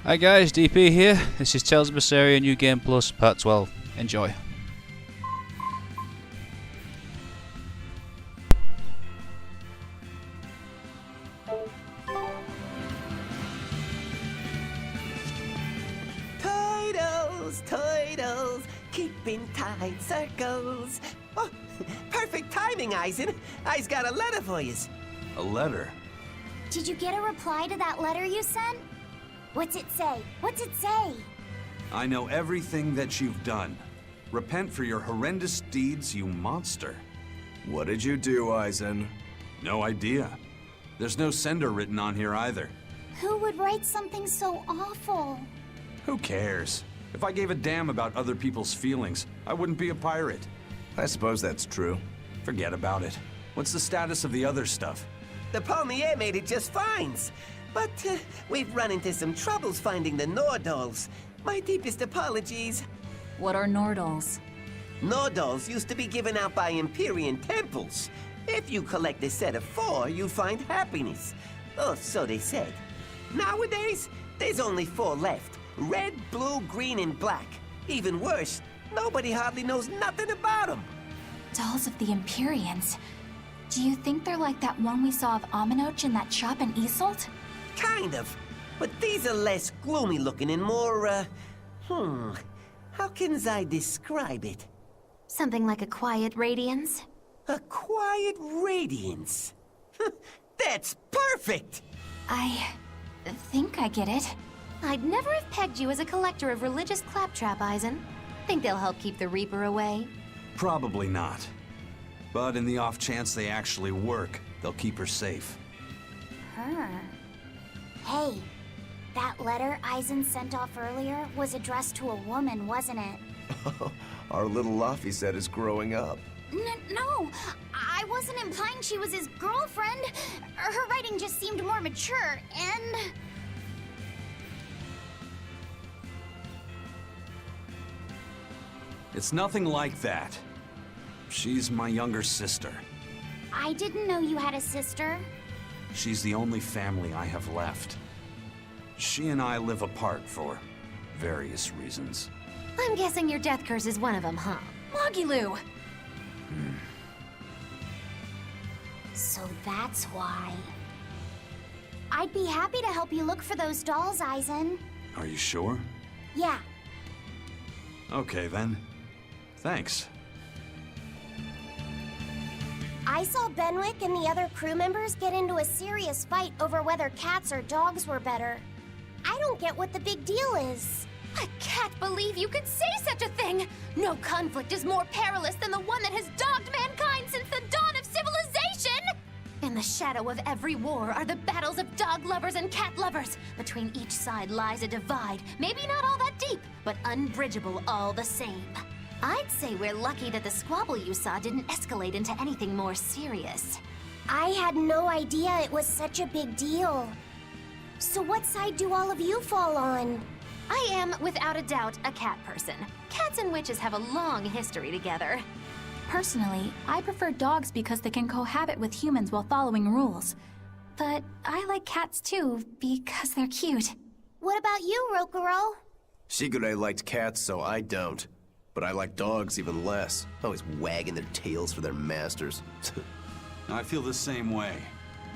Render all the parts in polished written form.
Hi guys, DP here. This is Tales of Berseria New Game Plus Part 12. Enjoy. Turtles, keeping tight circles. Oh, perfect timing, Eisen. I's got a letter for yous. A letter? Did you get a reply to that letter you sent? What's it say? What's it say? I know everything that you've done. Repent for your horrendous deeds, you monster. What did you do, Eisen? No idea. There's no sender written on here either. Who would write something so awful? Who cares? If I gave a damn about other people's feelings, I wouldn't be a pirate. I suppose that's true. Forget about it. What's the status of the other stuff? The Palmier made it just fine. But we've run into some troubles finding the Nordals. My deepest apologies. What are Nordals? Nordals used to be given out by Empyrean temples. If you collect a set of 4, you find happiness. Oh, so they said. Nowadays, there's only 4 left. Red, blue, green, and black. Even worse, nobody hardly knows nothing about them. Dolls of the Empyreans. Do you think they're like that one we saw of Aminoch in that shop in Isolt? Kind of. But these are less gloomy looking and more, how can I describe it? Something like a quiet radiance? A quiet radiance. That's perfect! I think I get it. I'd never have pegged you as a collector of religious claptrap, Eisen. Think they'll help keep the Reaper away? Probably not. But in the off chance they actually work, they'll keep her safe. Hey, that letter Eisen sent off earlier was addressed to a woman, wasn't it? Our little Laffy set is growing up. No, I wasn't implying she was his girlfriend. Her writing just seemed more mature, and... It's nothing like that. She's my younger sister. I didn't know you had a sister. She's the only family I have left. She and I live apart for various reasons. I'm guessing your death curse is one of them, huh? Mogiloo! So that's why. I'd be happy to help you look for those dolls, Eisen. Are you sure? Yeah. Okay then. Thanks. I saw Benwick and the other crew members get into a serious fight over whether cats or dogs were better. I don't get what the big deal is. I can't believe you could say such a thing! No conflict is more perilous than the one that has dogged mankind since the dawn of civilization! In the shadow of every war are the battles of dog lovers and cat lovers. Between each side lies a divide, maybe not all that deep, but unbridgeable all the same. I'd say we're lucky that the squabble you saw didn't escalate into anything more serious. I had no idea it was such a big deal. So what side do all of you fall on? I am, without a doubt, a cat person. Cats and witches have a long history together. Personally, I prefer dogs because they can cohabit with humans while following rules. But I like cats too, because they're cute. What about you, Rokuro? Shigure liked cats, so I don't. But I like dogs even less. Always wagging their tails for their masters. I feel the same way.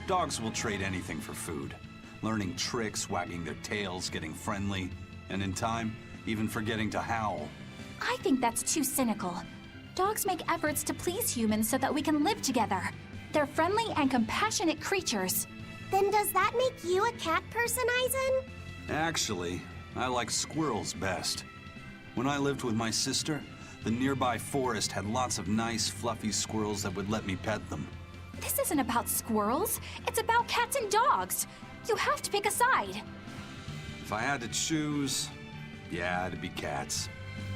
Dogs will trade anything for food. Learning tricks, wagging their tails, getting friendly, and in time, even forgetting to howl. I think that's too cynical. Dogs make efforts to please humans so that we can live together. They're friendly and compassionate creatures. Then does that make you a cat person, Eisen? Actually, I like squirrels best. When I lived with my sister, the nearby forest had lots of nice, fluffy squirrels that would let me pet them. This isn't about squirrels. It's about cats and dogs. You have to pick a side. If I had to choose, yeah, it'd be cats.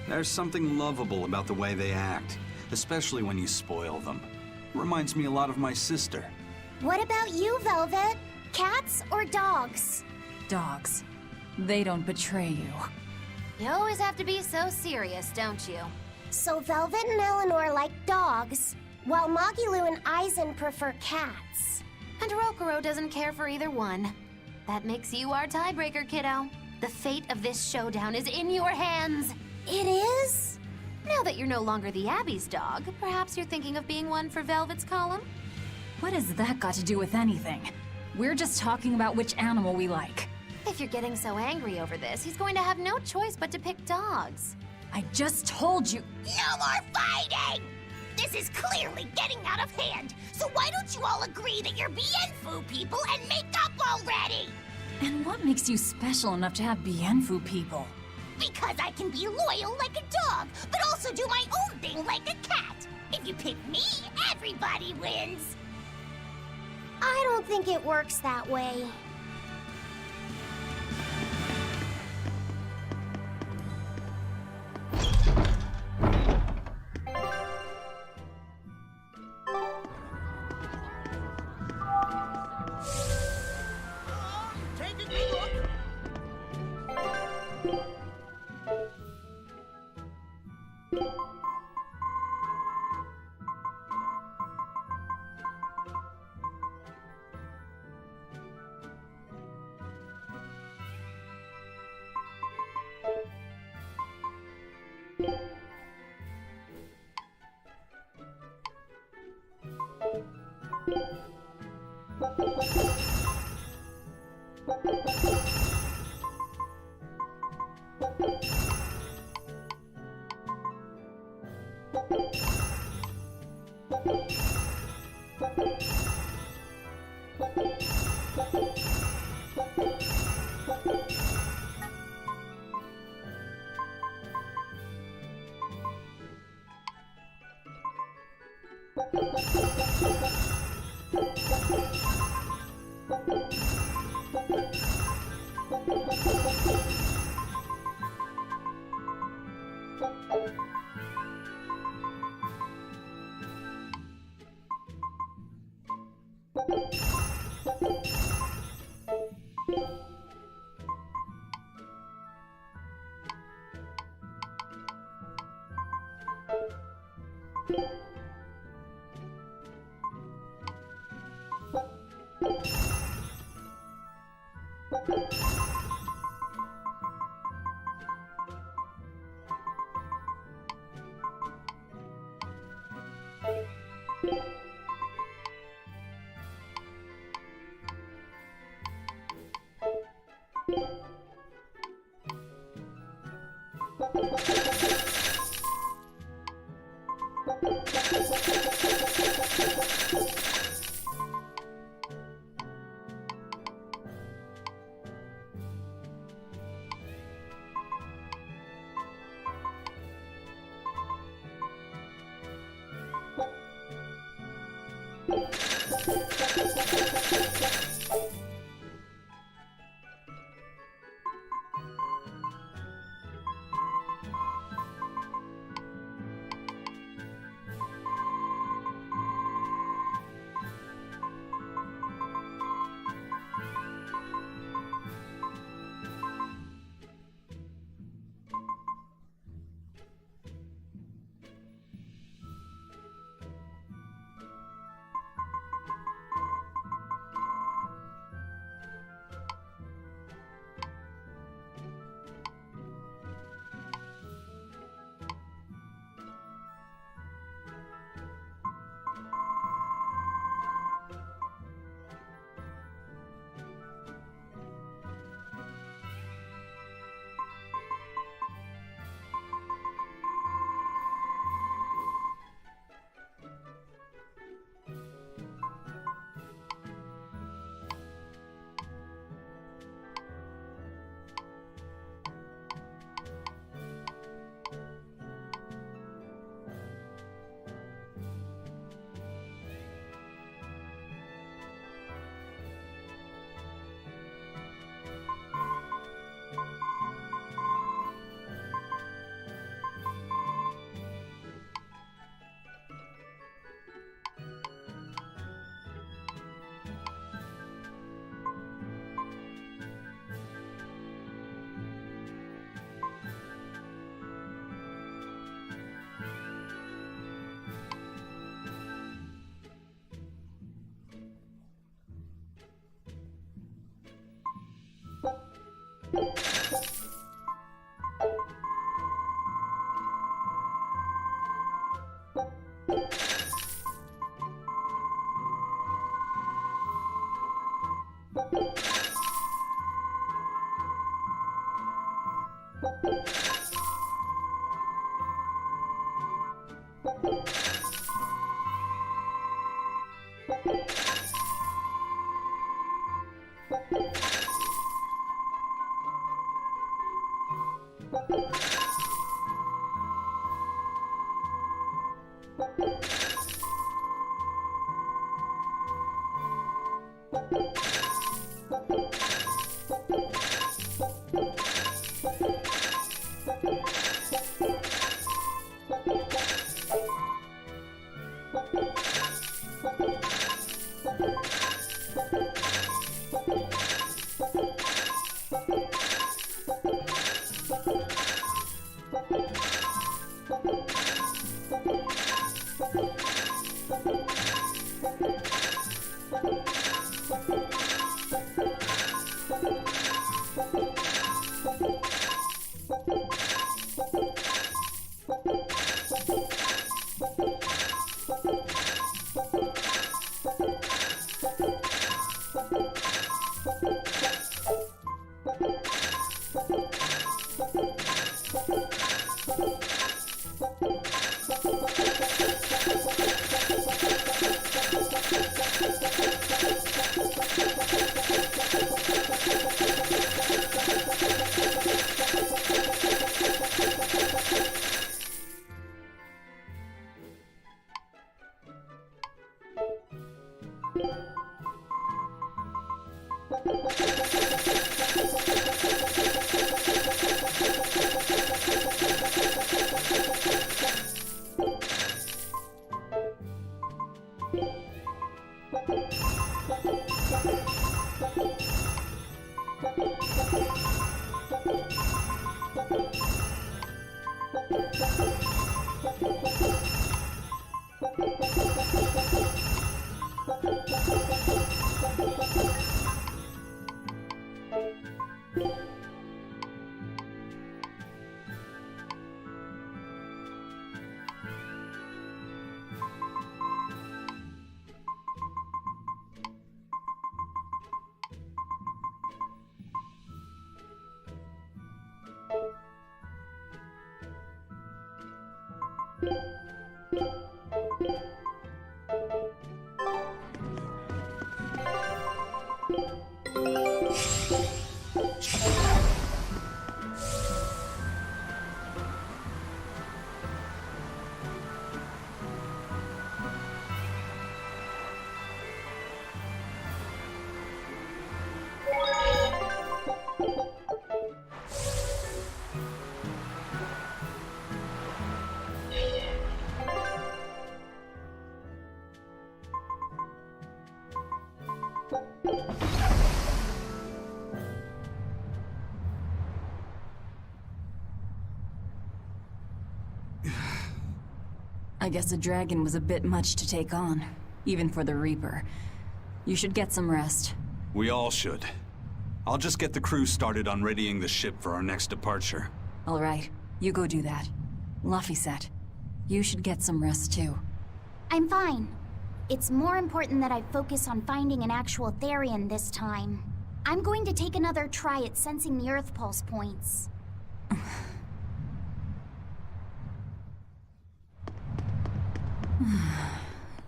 There's something lovable about the way they act, especially when you spoil them. Reminds me a lot of my sister. What about you, Velvet? Cats or dogs? Dogs. They don't betray you. You always have to be so serious, don't you? So Velvet and Eleanor like dogs, while Mogiloo and Eisen prefer cats. And Rokuro doesn't care for either one. That makes you our tiebreaker, kiddo. The fate of this showdown is in your hands. It is? Now that you're no longer the Abbey's dog, perhaps you're thinking of being one for Velvet's column? What has that got to do with anything? We're just talking about which animal we like. If you're getting so angry over this, he's going to have no choice but to pick dogs. I just told you. No more fighting! This is clearly getting out of hand, so why don't you all agree that you're Bienfu people and make up already? And what makes you special enough to have Bienfu people? Because I can be loyal like a dog, but also do my own thing like a cat. If you pick me, everybody wins. I don't think it works that way. I guess a dragon was a bit much to take on, even for the Reaper. You should get some rest. We all should. I'll just get the crew started on readying the ship for our next departure. All right, you go do that. Laphicet, you should get some rest too. I'm fine. It's more important that I focus on finding an actual Therian this time. I'm going to take another try at sensing the Earth Pulse points.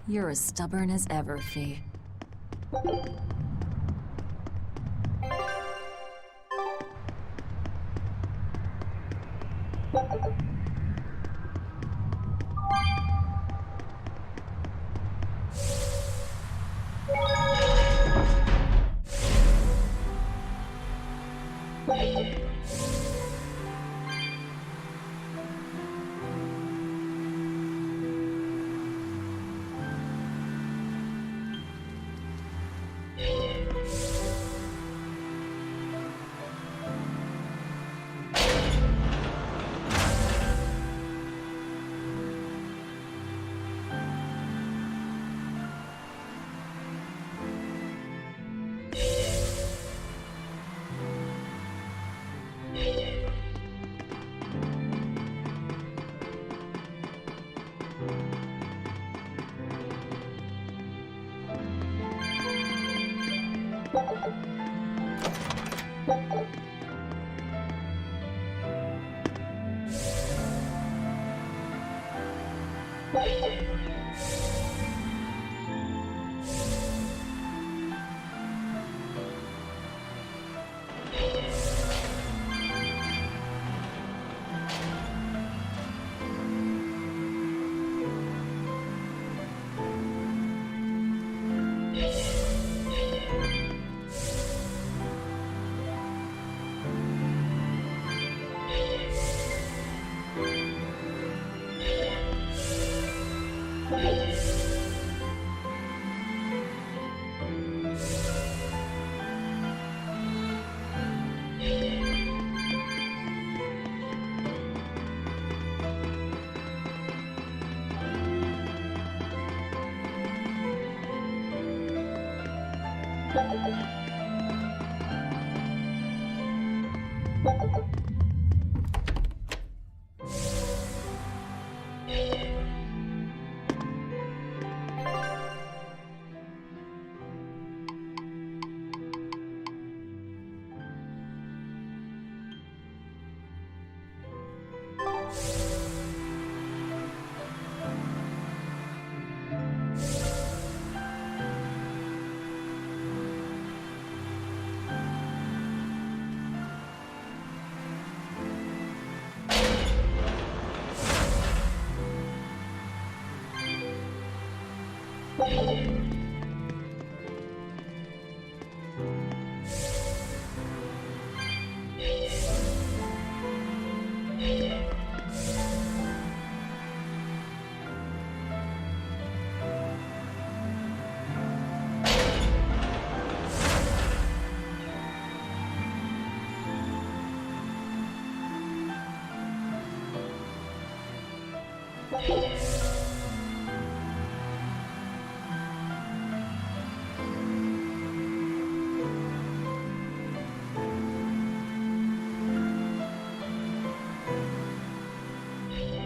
You're as stubborn as ever, Fee.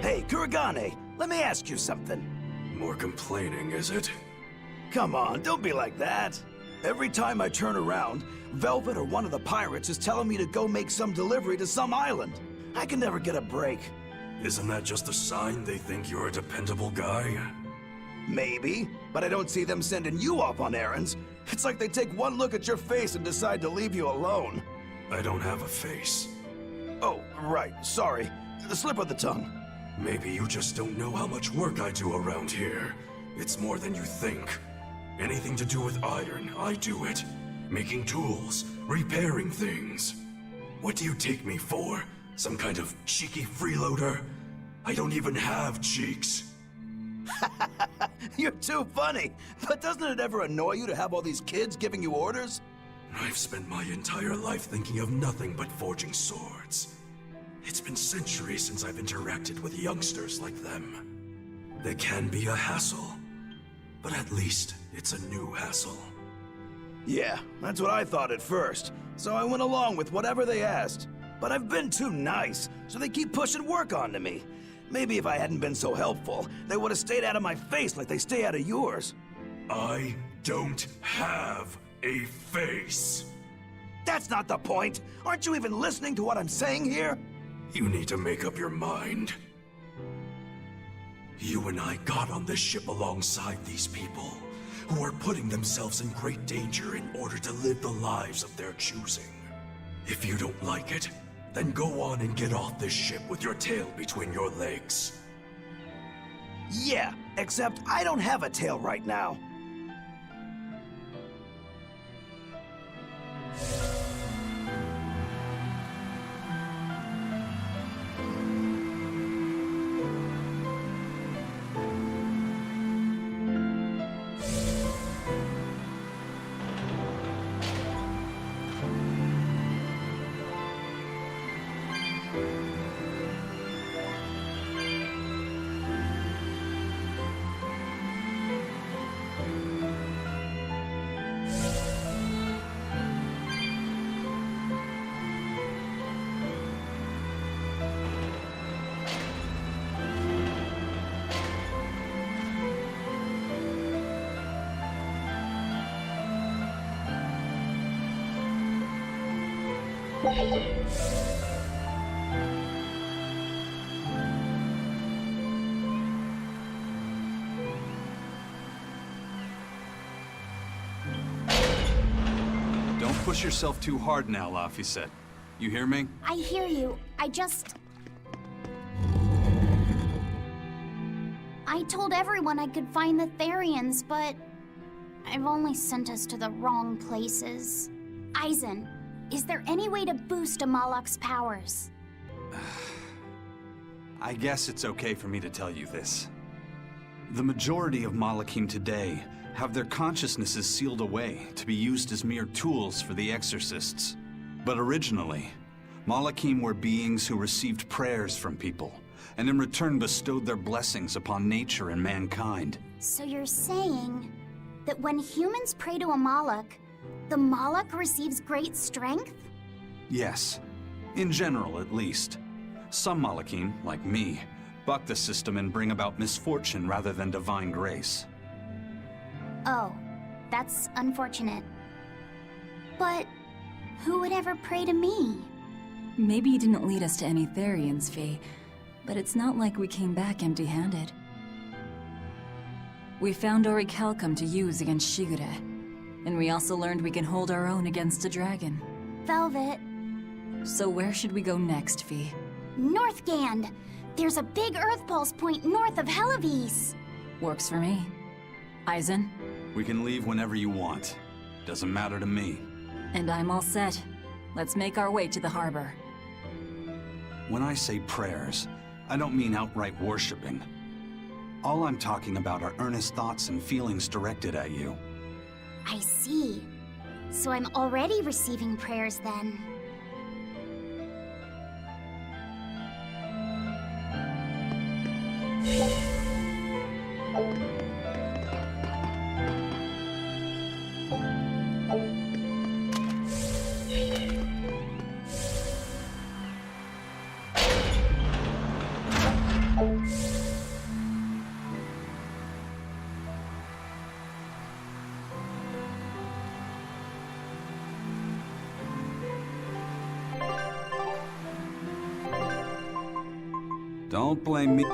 Hey, Kuragane, let me ask you something. More complaining, is it? Come on, don't be like that. Every time I turn around, Velvet or one of the pirates is telling me to go make some delivery to some island. I can never get a break. Isn't that just a sign they think you're a dependable guy? Maybe, but I don't see them sending you off on errands. It's like they take one look at your face and decide to leave you alone. I don't have a face. Oh, right, sorry. The slip of the tongue. Maybe you just don't know how much work I do around here. It's more than you think. Anything to do with iron, I do it. Making tools, repairing things. What do you take me for? Some kind of cheeky freeloader? I don't even have cheeks. You're too funny. But doesn't it ever annoy you to have all these kids giving you orders? I've spent my entire life thinking of nothing but forging swords. It's been centuries since I've interacted with youngsters like them. They can be a hassle, but at least it's a new hassle. Yeah, that's what I thought at first. So I went along with whatever they asked. But I've been too nice, so they keep pushing work onto me. Maybe if I hadn't been so helpful, they would have stayed out of my face like they stay out of yours. I don't have a face. That's not the point. Aren't you even listening to what I'm saying here? You need to make up your mind. You and I got on this ship alongside these people, who are putting themselves in great danger in order to live the lives of their choosing. If you don't like it, then go on and get off this ship with your tail between your legs. Yeah, except I don't have a tail right now. Don't push yourself too hard now, Laphicet. You hear me? I hear you. I told everyone I could find the Therians, but I've only sent us to the wrong places. Aizen, is there any way to boost Amalok's powers? I guess it's okay for me to tell you this. The majority of Malakim today have their consciousnesses sealed away to be used as mere tools for the exorcists. But originally, Malakim were beings who received prayers from people, and in return bestowed their blessings upon nature and mankind. So you're saying that when humans pray to Amalok, The Moloch receives great strength? Yes. In general, at least. Some Malachim, like me, buck the system and bring about misfortune rather than divine grace. Oh, that's unfortunate. But who would ever pray to me? Maybe you didn't lead us to any Therians, Fee, but it's not like we came back empty-handed. We found Orichalcum to use against Shigure, and we also learned we can hold our own against a dragon. Velvet. So where should we go next, Fee? Northgand! There's a big Earth Pulse point north of Helivis. Works for me. Eisen? We can leave whenever you want. Doesn't matter to me. And I'm all set. Let's make our way to the harbor. When I say prayers, I don't mean outright worshipping. All I'm talking about are earnest thoughts and feelings directed at you. I see. So I'm already receiving prayers then. Don't blame me.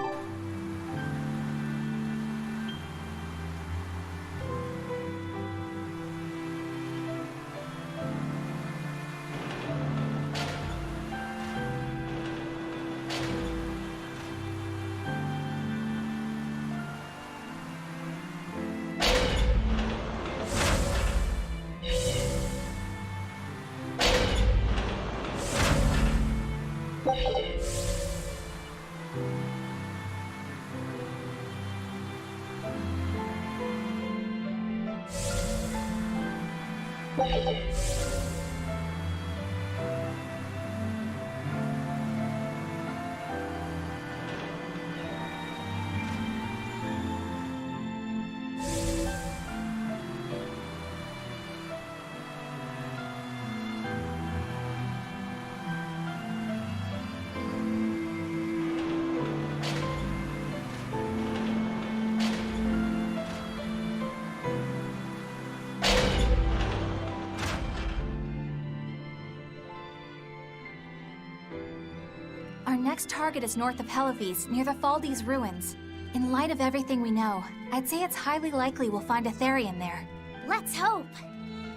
Our next target is north of Helivis, near the Faldes ruins. In light of everything we know, I'd say it's highly likely we'll find a Therian there. Let's hope.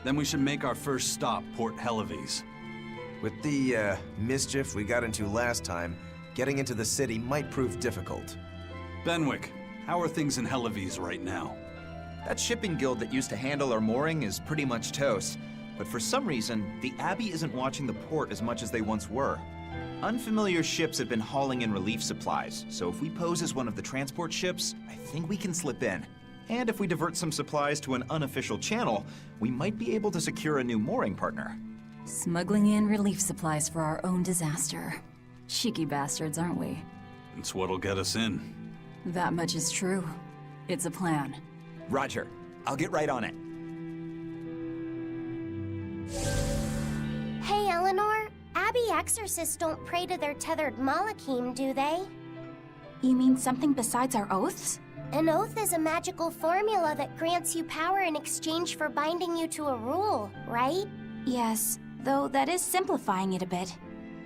Then we should make our first stop, Port Helivis. With the, mischief we got into last time, getting into the city might prove difficult. Benwick, how are things in Helivis right now? That shipping guild that used to handle our mooring is pretty much toast. But for some reason, the Abbey isn't watching the port as much as they once were. Unfamiliar ships have been hauling in relief supplies, so if we pose as one of the transport ships, I think we can slip in. And if we divert some supplies to an unofficial channel, we might be able to secure a new mooring partner. Smuggling in relief supplies for our own disaster. Cheeky bastards, aren't we? It's what'll get us in. That much is true. It's a plan. Roger. I'll get right on it. Hey, Eleanor. Abbey exorcists don't pray to their tethered Malachim, do they? You mean something besides our oaths? An oath is a magical formula that grants you power in exchange for binding you to a rule, right? Yes, though that is simplifying it a bit.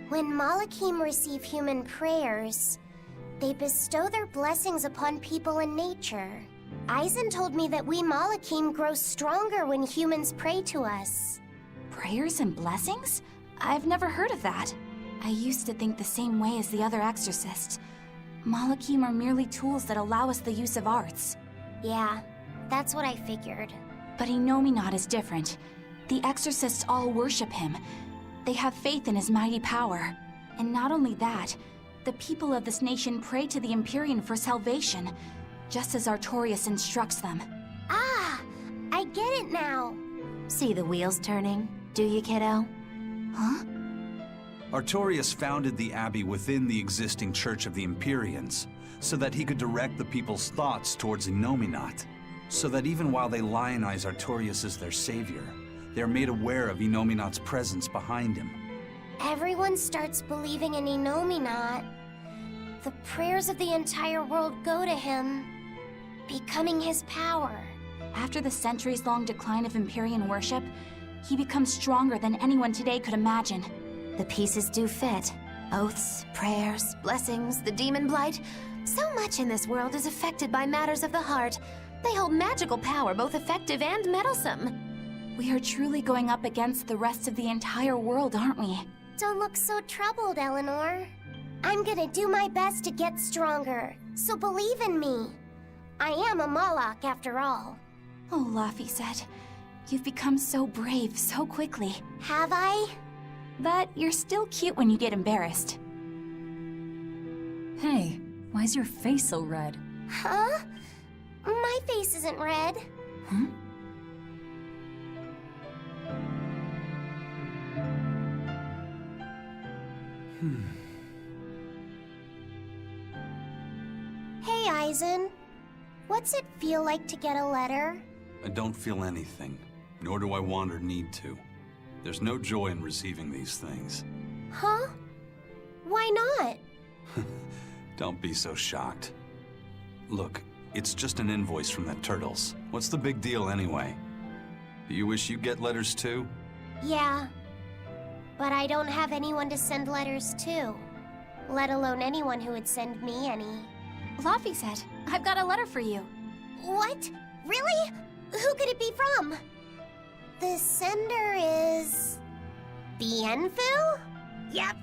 When Malachim receive human prayers, they bestow their blessings upon people and nature. Eisen told me that we Malachim grow stronger when humans pray to us. Prayers and blessings? I've never heard of that. I used to think the same way as the other exorcists. Malachim are merely tools that allow us the use of arts. Yeah, that's what I figured. But Innominat is different. The exorcists all worship him. They have faith in his mighty power. And not only that, the people of this nation pray to the Empyrean for salvation, just as Artorias instructs them. Ah, I get it now. See the wheels turning, do you, kiddo? Huh? Artorias founded the Abbey within the existing Church of the Empyreans, so that he could direct the people's thoughts towards Innominat, so that even while they lionize Artorias as their savior, They're made aware of Inominat's presence behind him. Everyone starts believing in Inominat. The prayers of the entire world go to him, becoming his power. After the centuries-long decline of Empyrean worship, he becomes stronger than anyone today could imagine. The pieces do fit. Oaths, prayers, blessings, the demon blight. So much in this world is affected by matters of the heart. They hold magical power, both effective and meddlesome. We are truly going up against the rest of the entire world, aren't we? Don't look so troubled, Eleanor. I'm gonna do my best to get stronger, so believe in me. I am a Moloch, after all. Oh, Laphicet, you've become so brave so quickly. Have I? But you're still cute when you get embarrassed. Hey, why's your face so red? Huh? My face isn't red. Huh? Hey, Eisen. What's it feel like to get a letter? I don't feel anything, nor do I want or need to. There's no joy in receiving these things. Huh? Why not? Don't be so shocked. Look, it's just an invoice from the turtles. What's the big deal anyway? Do you wish you get letters too? Yeah. But I don't have anyone to send letters to. Let alone anyone who would send me any. Laphicet, I've got a letter for you. What? Really? Who could it be from? The sender is... Bienfu? Yup.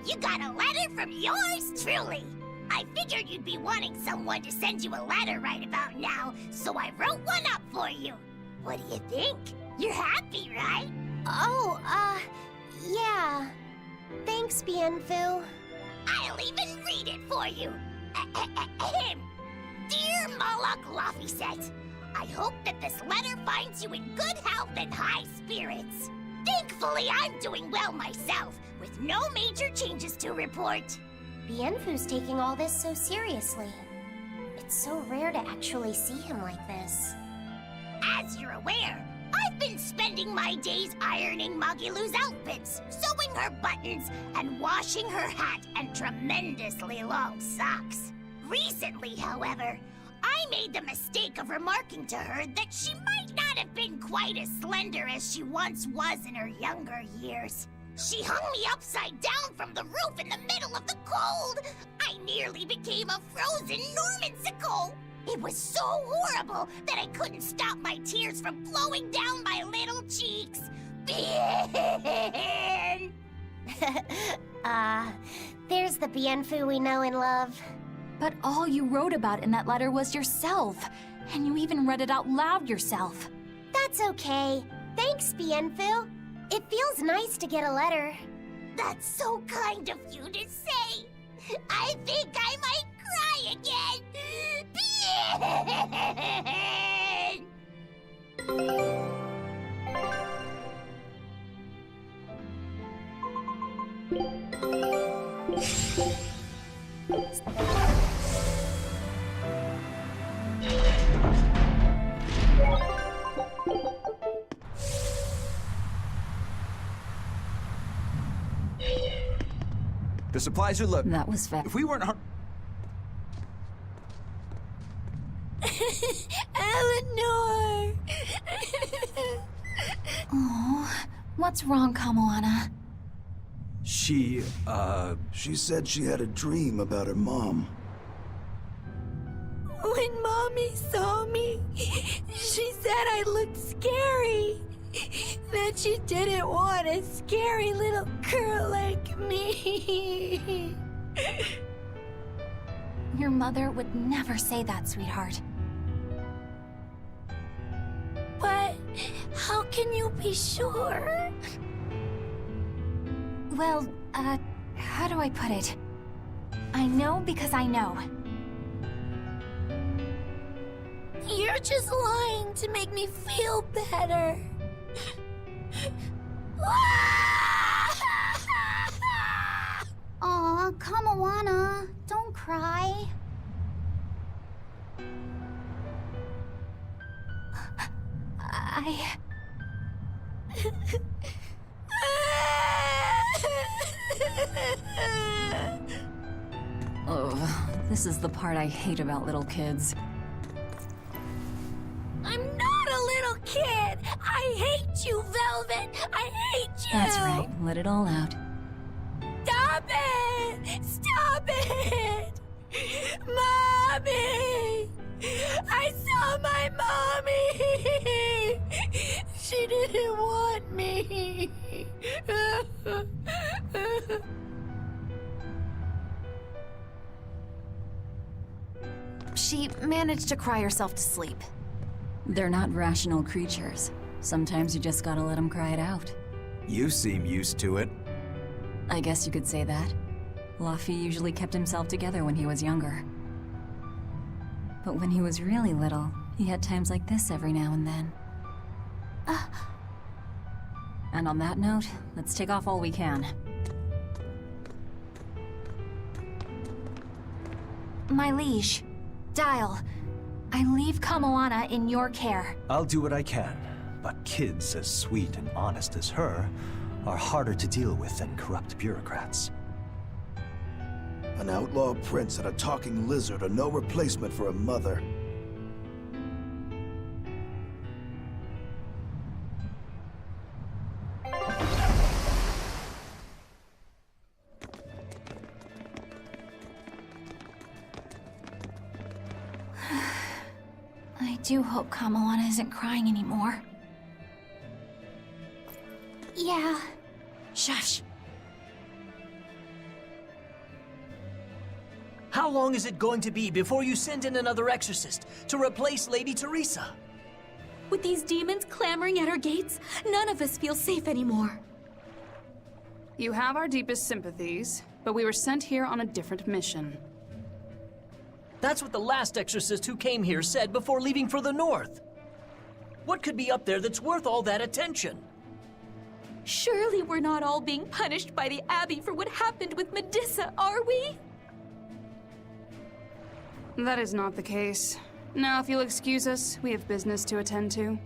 You got a letter from yours truly. I figured you'd be wanting someone to send you a letter right about now, so I wrote one up for you. What do you think? You're happy, right? Oh, yeah. Thanks, Bienfu. I'll even read it for you. Dear Moloch Laphicet, I hope that this letter finds you in good health and high spirits. Thankfully, I'm doing well myself, with no major changes to report. Bienfu's taking all this so seriously. It's so rare to actually see him like this. As you're aware, I've been spending my days ironing Magilu's outfits, sewing her buttons, and washing her hat and tremendously long socks. Recently, however, I made the mistake of remarking to her that she might not have been quite as slender as she once was in her younger years. She hung me upside down from the roof in the middle of the cold. I nearly became a frozen Normansicle. It was so horrible that I couldn't stop my tears from flowing down my little cheeks. Bien! There's the Bienfu we know and love. But all you wrote about in that letter was yourself. And you even read it out loud yourself. That's okay. Thanks, Bienfu. It feels nice to get a letter. That's so kind of you to say. I think I might cry again. The supplies are loaded. That was fast. If we weren't Eleanor! Oh, what's wrong, Kamoana? She said she had a dream about her mom. When Mommy saw me, she said I looked scary. That she didn't want a scary little girl like me. Your mother would never say that, sweetheart. But how can you be sure? Well, how do I put it? I know because I know. You're just lying to make me feel better. Aw, Kamoana, don't cry. Oh, this is the part I hate about little kids. I'm not a little kid! I hate you, Velvet! I hate you! That's right, let it all out. Stop it! Stop it! Mommy! I saw my mommy! She didn't want me! She managed to cry herself to sleep. They're not rational creatures. Sometimes you just gotta let them cry it out. You seem used to it. I guess you could say that. Luffy usually kept himself together when he was younger. But when he was really little, he had times like this every now and then. And on that note, let's take off all we can. My liege, Dial, I leave Kamoana in your care. I'll do what I can, but kids as sweet and honest as her are harder to deal with than corrupt bureaucrats. An outlaw prince and a talking lizard are no replacement for a mother. I do hope Kamoana isn't crying anymore. Yeah. Shush. How long is it going to be before you send in another exorcist to replace Lady Teresa? With these demons clamoring at our gates, none of us feel safe anymore. You have our deepest sympathies, but we were sent here on a different mission. That's what the last exorcist who came here said before leaving for the north. What could be up there that's worth all that attention? Surely we're not all being punished by the Abbey for what happened with Medusa, are we? That is not the case. Now, if you'll excuse us, we have business to attend to.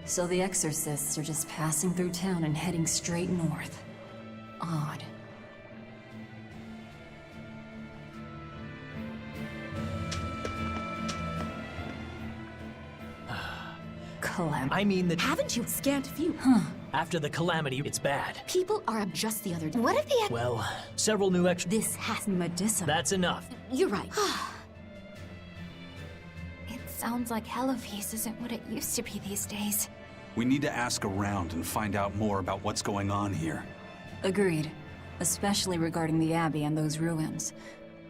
So the exorcists are just passing through town and heading straight north. Odd. I mean that... Haven't you scant few? After the calamity, it's bad. People are up just the other day. What if the... Well, several new This has Medusa. That's enough. You're right. It sounds like Hellofeast isn't what it used to be these days. We need to ask around and find out more about what's going on here. Agreed. Especially regarding the Abbey and those ruins.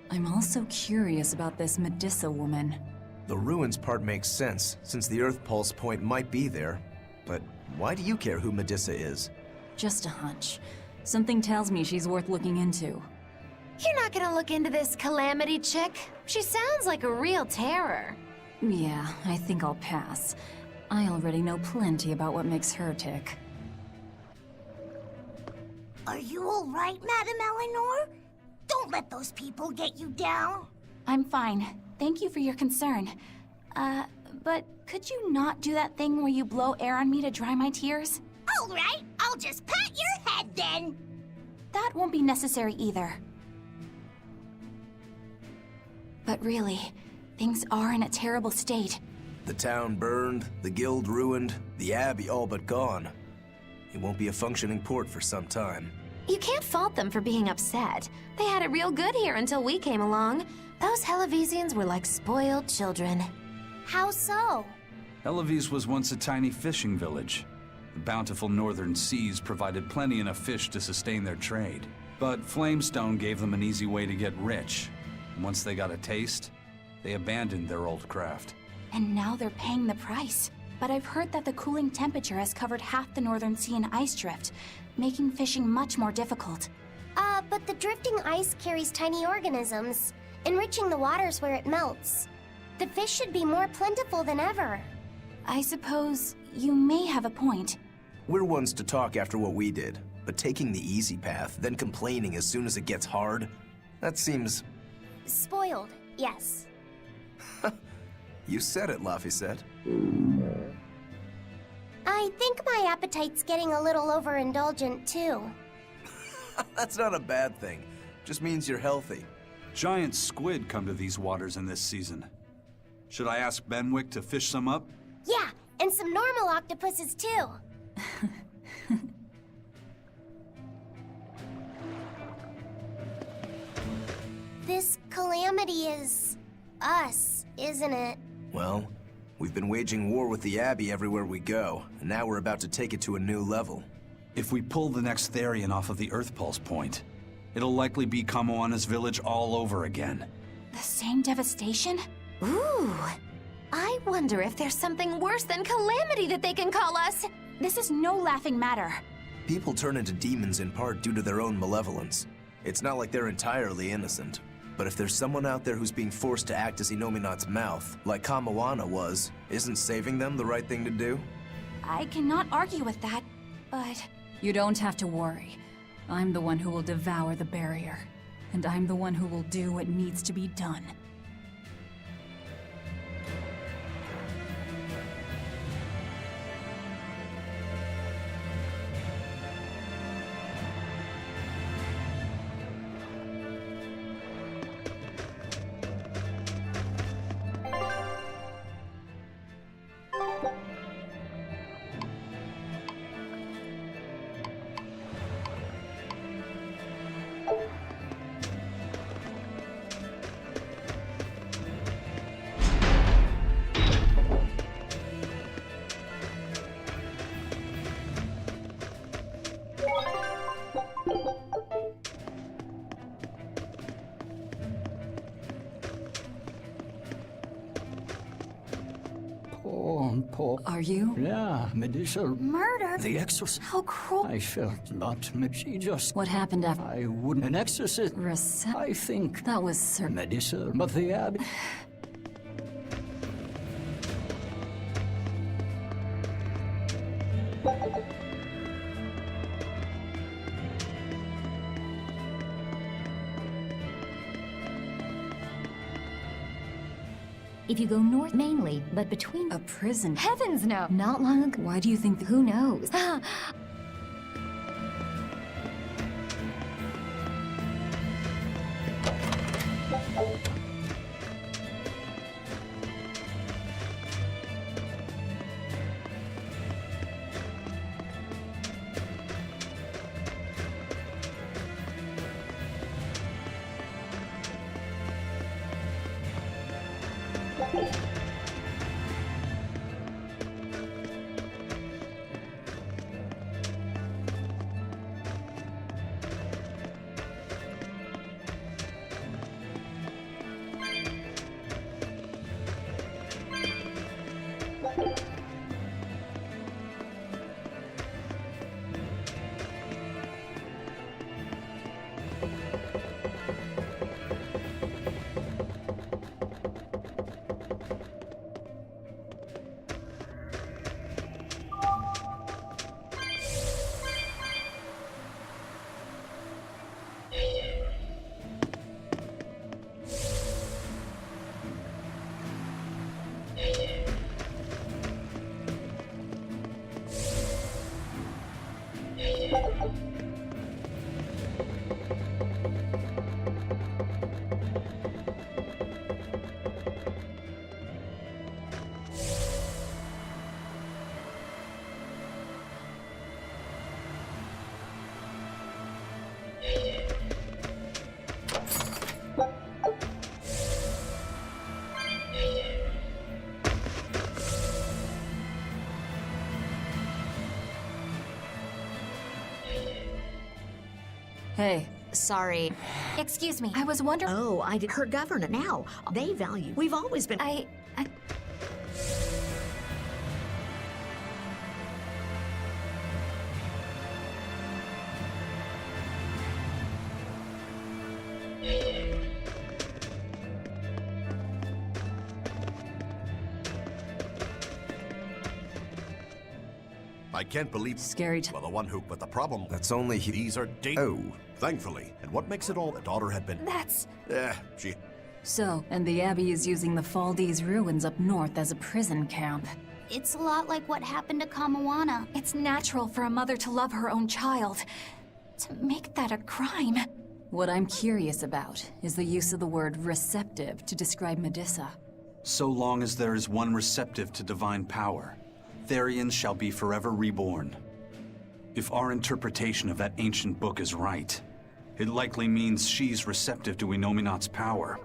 I'm also curious about this Medusa woman. The ruins part makes sense, since the Earth Pulse point might be there. But why do you care who Medusa is? Just a hunch. Something tells me she's worth looking into. You're not gonna look into this Calamity chick? She sounds like a real terror. Yeah, I think I'll pass. I already know plenty about what makes her tick. Are you all right, Madame Eleanor? Don't let those people get you down. I'm fine. Thank you for your concern. But could you not do that thing where you blow air on me to dry my tears? All right, I'll just pat your head then. That won't be necessary either. But really, things are in a terrible state. The town burned, the guild ruined, the Abbey all but gone. It won't be a functioning port for some time. You can't fault them for being upset. They had it real good here until we came along. Those Hellavesians were like spoiled children. How so? Hellawes was once a tiny fishing village. The bountiful northern seas provided plenty enough fish to sustain their trade. But Flamestone gave them an easy way to get rich. And once they got a taste, they abandoned their old craft. And now they're paying the price. But I've heard that the cooling temperature has covered half the northern sea in ice drift, making fishing much more difficult. But the drifting ice carries tiny organisms, enriching the waters where it melts. The fish should be more plentiful than ever. I suppose you may have a point. We're ones to talk after what we did, but taking the easy path, then complaining as soon as it gets hard, that seems... Spoiled, yes. You said it, Laffy said. I think my appetite's getting a little overindulgent, too. That's not a bad thing. Just means you're healthy. Giant squid come to these waters in this season. Should I ask Benwick to fish some up? Yeah, and some normal octopuses, too. This calamity is us, isn't it? Well, we've been waging war with the Abbey everywhere we go, and now we're about to take it to a new level. If we pull the next Therian off of the Earth Pulse point, it'll likely be Kamoana's village all over again. The same devastation? Ooh. I wonder if there's something worse than calamity that they can call us. This is no laughing matter. People turn into demons in part due to their own malevolence. It's not like they're entirely innocent. But if there's someone out there who's being forced to act as Inominat's mouth, like Kamoana was, isn't saving them the right thing to do? I cannot argue with that, but... You don't have to worry. I'm the one who will devour the barrier. And I'm the one who will do what needs to be done. Poor. Are you? Yeah, Medusa. Murder? The exorcist. How cruel. I felt not, she just... What happened after? I wouldn't... An exorcist. I think... That was Sir... Medusa, but the Abbey... If you go north mainly, but between... A prison. Heavens no! Not long ago. Why do you think... Who knows? Hey. Sorry. Excuse me. I was wondering... Oh, I did. Her governor now. They value. We've always been... I... I can't believe... Scary Well, the one who... But the problem... That's only... These are... Oh. Thankfully. And what makes it all... The daughter had been... That's... She So, and the Abbey is using the Faldi's ruins up north as a prison camp. It's a lot like what happened to Kamawana. It's natural for a mother to love her own child. To make that a crime. What I'm curious about is the use of the word receptive to describe Medusa. So long as there is one receptive to divine power, Therians shall be forever reborn. If our interpretation of that ancient book is right, it likely means she's receptive to Inominat's power.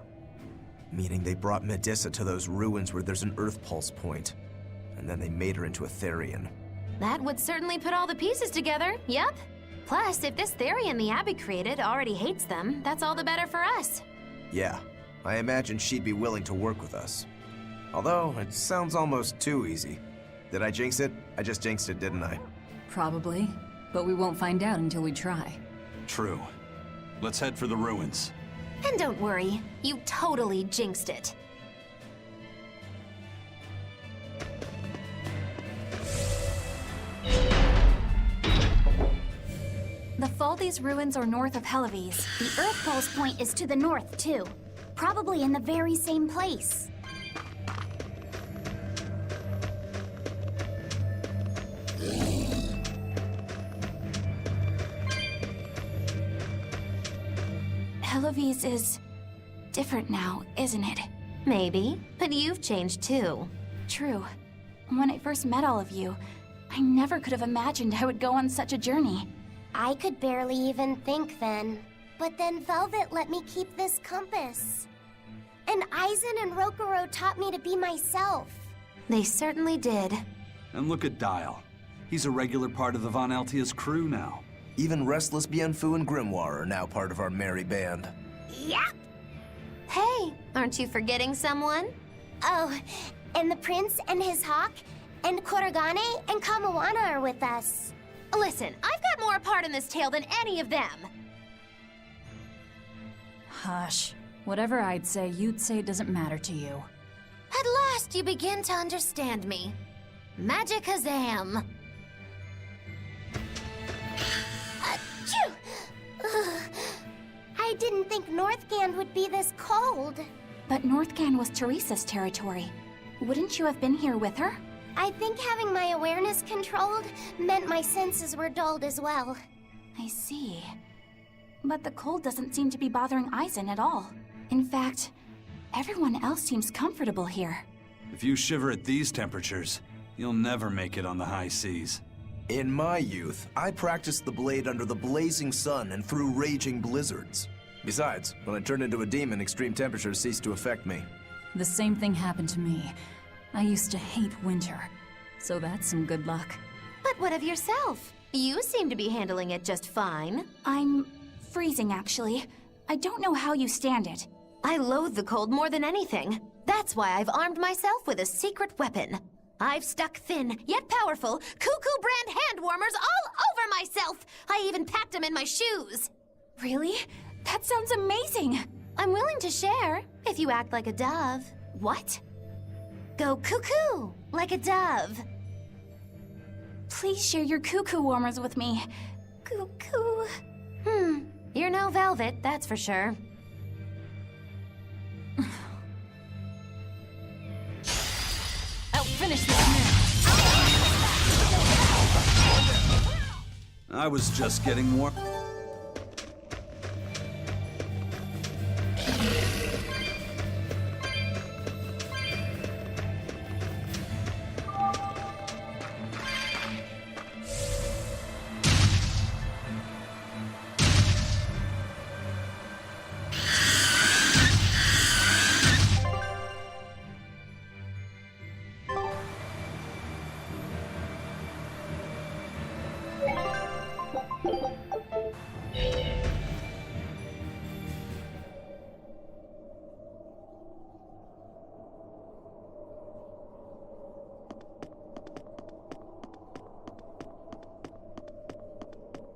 Meaning they brought Medusa to those ruins where there's an Earth Pulse point, and then they made her into a Therian. That would certainly put all the pieces together, yep. Plus, if this Therian the Abbey created already hates them, that's all the better for us. Yeah, I imagine she'd be willing to work with us. Although, it sounds almost too easy. Did I jinx it? I just jinxed it, didn't I? Probably, but we won't find out until we try. True. Let's head for the ruins. And don't worry, you totally jinxed it. The Faldi's ruins are north of Helavis. The Earth Pulse point is to the north, too. Probably in the very same place. Helavis is different now, isn't it? Maybe, but you've changed too. True. When I first met all of you, I never could have imagined I would go on such a journey. I could barely even think then. But then Velvet let me keep this compass. And Aizen and Rokuro taught me to be myself. They certainly did. And look at Dial. He's a regular part of the Von Altia's crew now. Even Restless Bienfu and Grimoire are now part of our merry band. Yep! Hey, aren't you forgetting someone? Oh, and the prince and his hawk, and Korogane and Kamawana are with us. Listen, I've got more part in this tale than any of them. Hush. Whatever I'd say, you'd say it doesn't matter to you. At last you begin to understand me. Magicazam. Achoo! I didn't think Northgand would be this cold. But Northgand was Teresa's territory. Wouldn't you have been here with her? I think having my awareness controlled meant my senses were dulled as well. I see. But the cold doesn't seem to be bothering Aizen at all. In fact, everyone else seems comfortable here. If you shiver at these temperatures, you'll never make it on the high seas. In my youth, I practiced the blade under the blazing sun and through raging blizzards. Besides, when I turned into a demon, extreme temperatures ceased to affect me. The same thing happened to me. I used to hate winter, so that's some good luck. But what of yourself? You seem to be handling it just fine. I'm freezing, actually. I don't know how you stand it. I loathe the cold more than anything. That's why I've armed myself with a secret weapon. I've stuck thin, yet powerful, Cuckoo brand hand warmers all over myself! I even packed them in my shoes! Really? That sounds amazing! I'm willing to share, if you act like a dove. What? Go cuckoo, like a dove. Please share your cuckoo warmers with me. Cuckoo. You're no Velvet, that's for sure. I'll finish this now. I was just getting warm.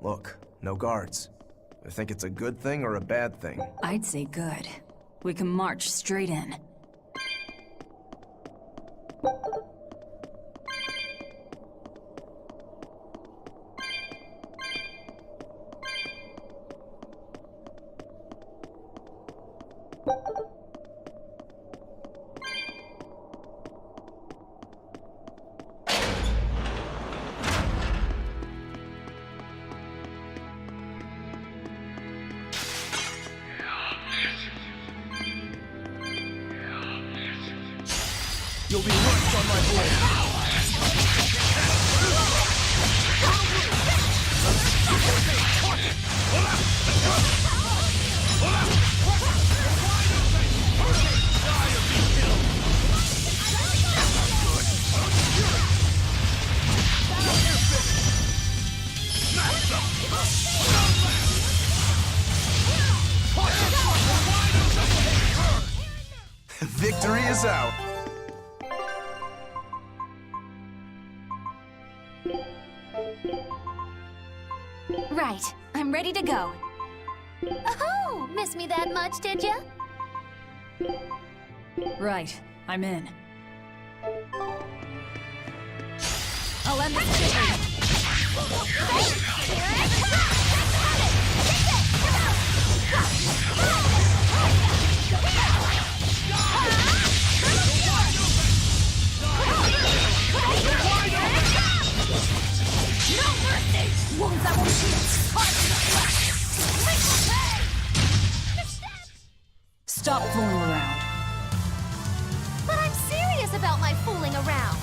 Look, no guards. I think it's a good thing or a bad thing. I'd say good. We can march straight in. Victory is out. Right. I'm ready to go. Oh, miss me that much, did ya? Right. I'm in. I'll end this quickly. Stop fooling around. But I'm serious about my fooling around.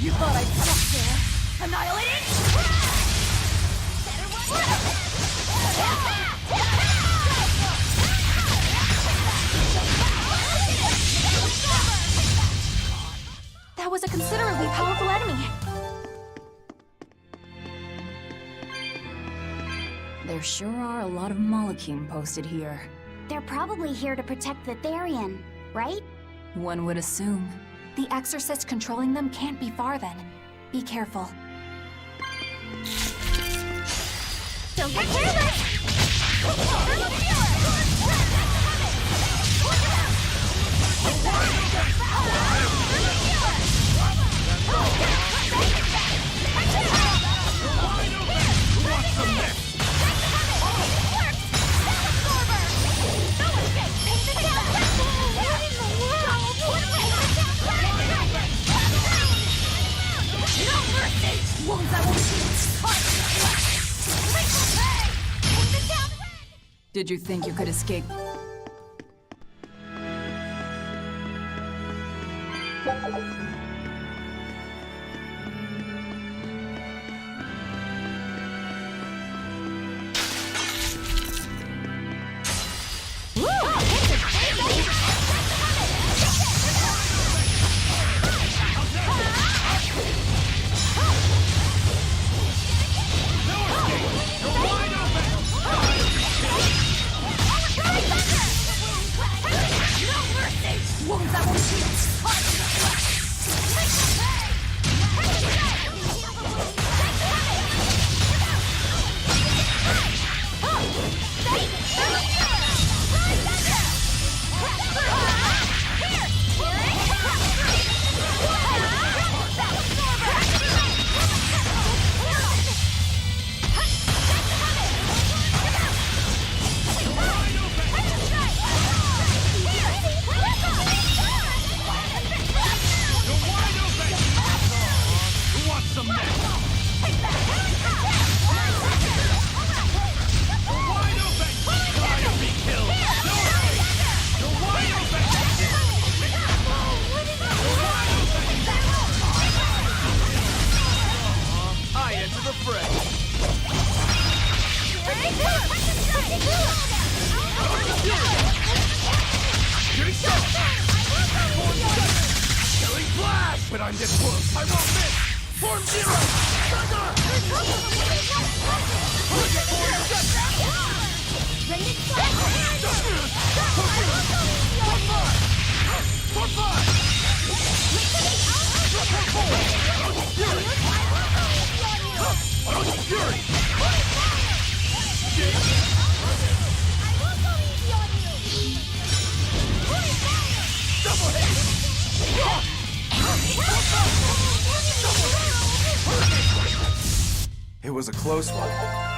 You thought I'd stop there? Annihilating? That was a considerably powerful enemy. There sure are a lot of Malachim posted here. They're probably here to protect the Therian, right? One would assume. The exorcist controlling them can't be far then. Be careful. Don't get careless! Did you think you could escape? Killing Flash! But I'm this close, I won't miss! Form Zero! Thunder! It was a close one.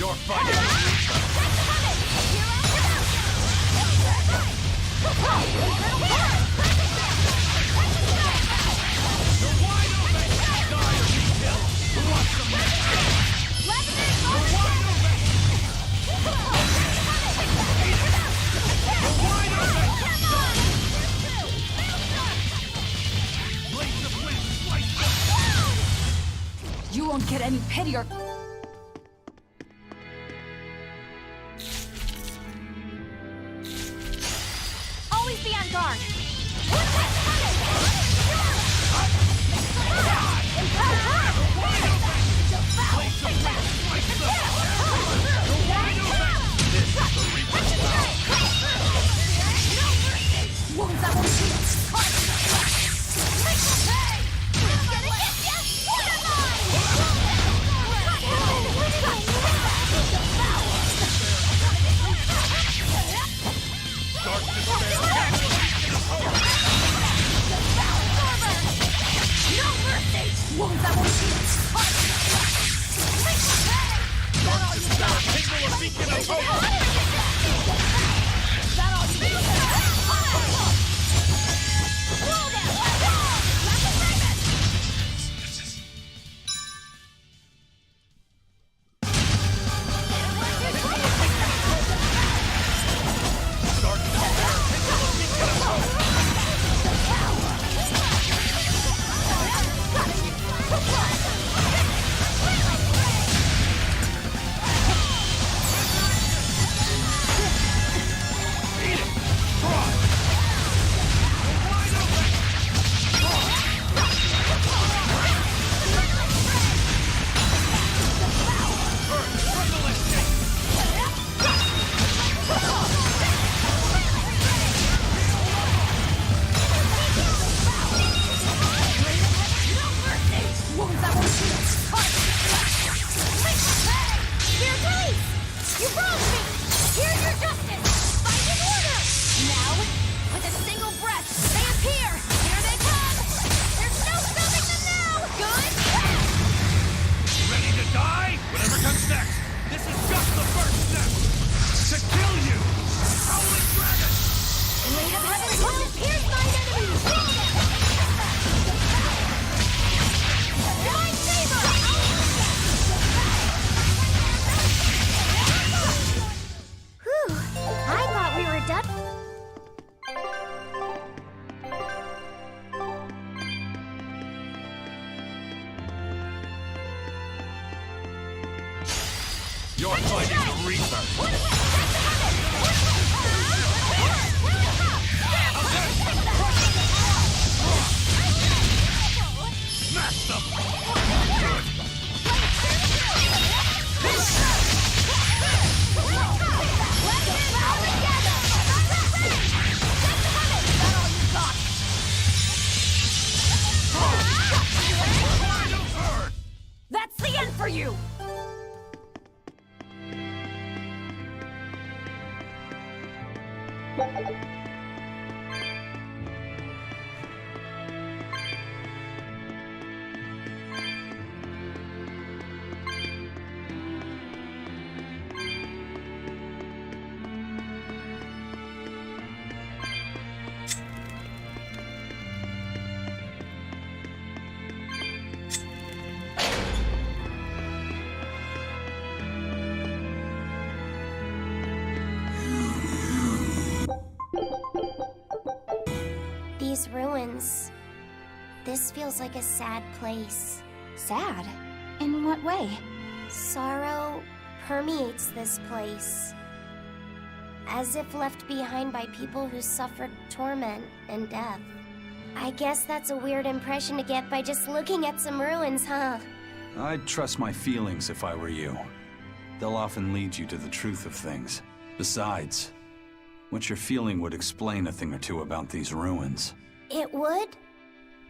You're fighting You won't get any pity or... Always be on guard. Wounds that won't shoot. Wounds that won't shoot. You're fighting the Reaper. Smash them! That's the end for you! These ruins. This feels like a sad place. Sad? In what way? Sorrow permeates this place. As if left behind by people who suffered torment and death. I guess that's a weird impression to get by just looking at some ruins, huh? I'd trust my feelings if I were you. They'll often lead you to the truth of things. Besides, what you're feeling would explain a thing or two about these ruins. It would?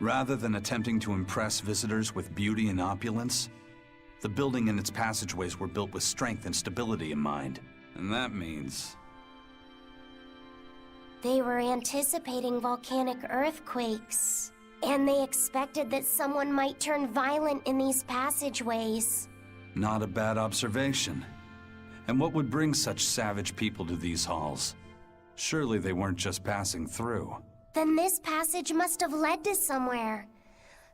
Rather than attempting to impress visitors with beauty and opulence, the building and its passageways were built with strength and stability in mind. And that means... They were anticipating volcanic earthquakes. And they expected that someone might turn violent in these passageways. Not a bad observation. And what would bring such savage people to these halls? Surely they weren't just passing through. Then this passage must have led to somewhere.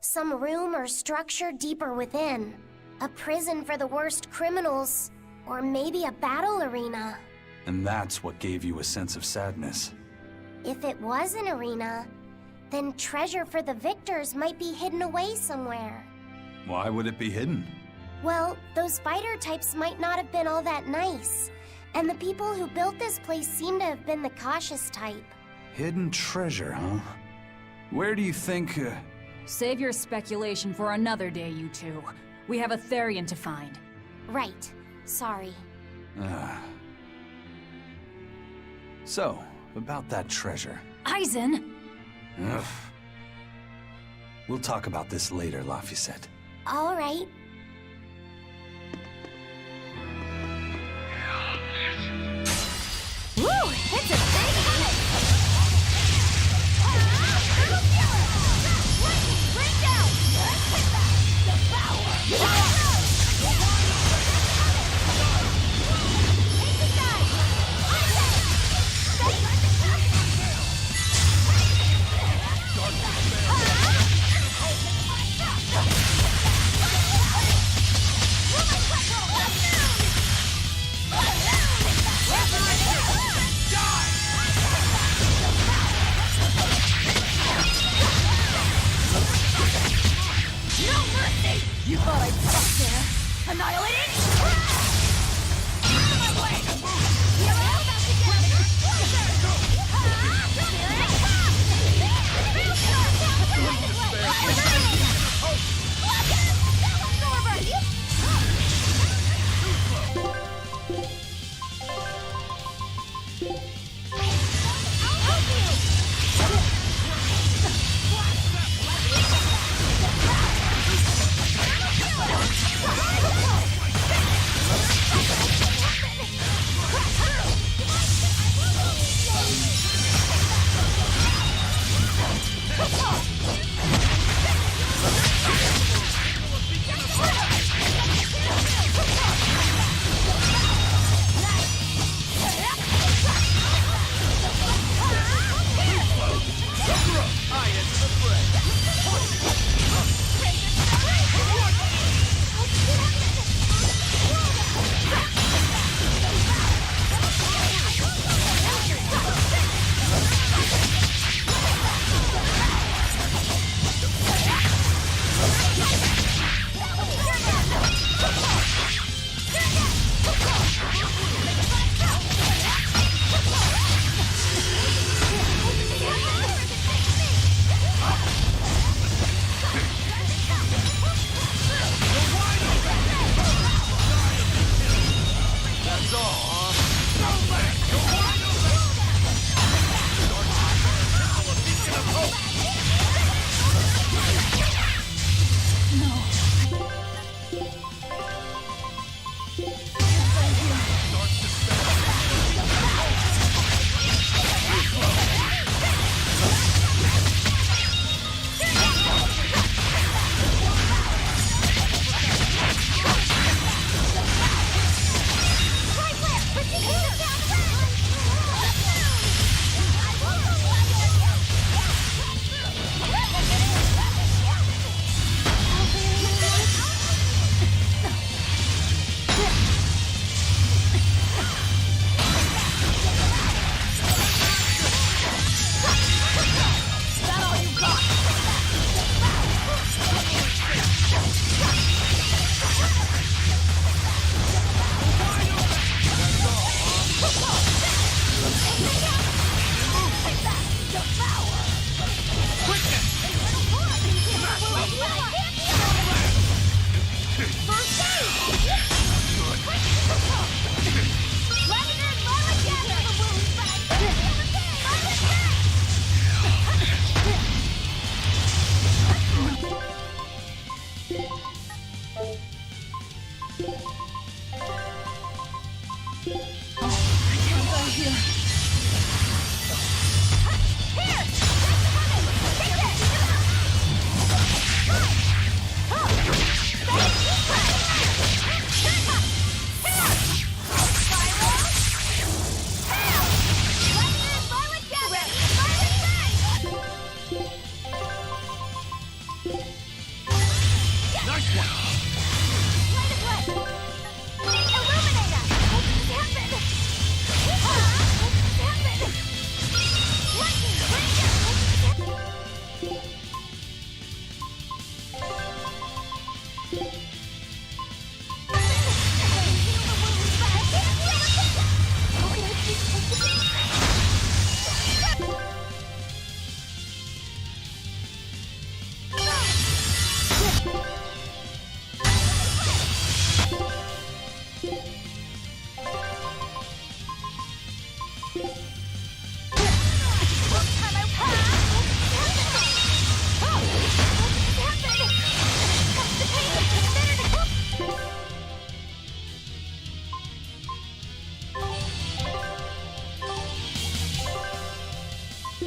Some room or structure deeper within. A prison for the worst criminals. Or maybe a battle arena. And that's what gave you a sense of sadness. If it was an arena, then treasure for the victors might be hidden away somewhere. Why would it be hidden? Well, those fighter types might not have been all that nice. And the people who built this place seem to have been the cautious type. Hidden treasure, huh? Where do you think, Save your speculation for another day, you two. We have a Therian to find. Right. Sorry. So, about that treasure. Eisen! Ugh. We'll talk about this later, Laphicet. All right. Woo! It's a big hit! Bring down! You thought I'd stop there? Annihilated? Out of my way! You're all about to get A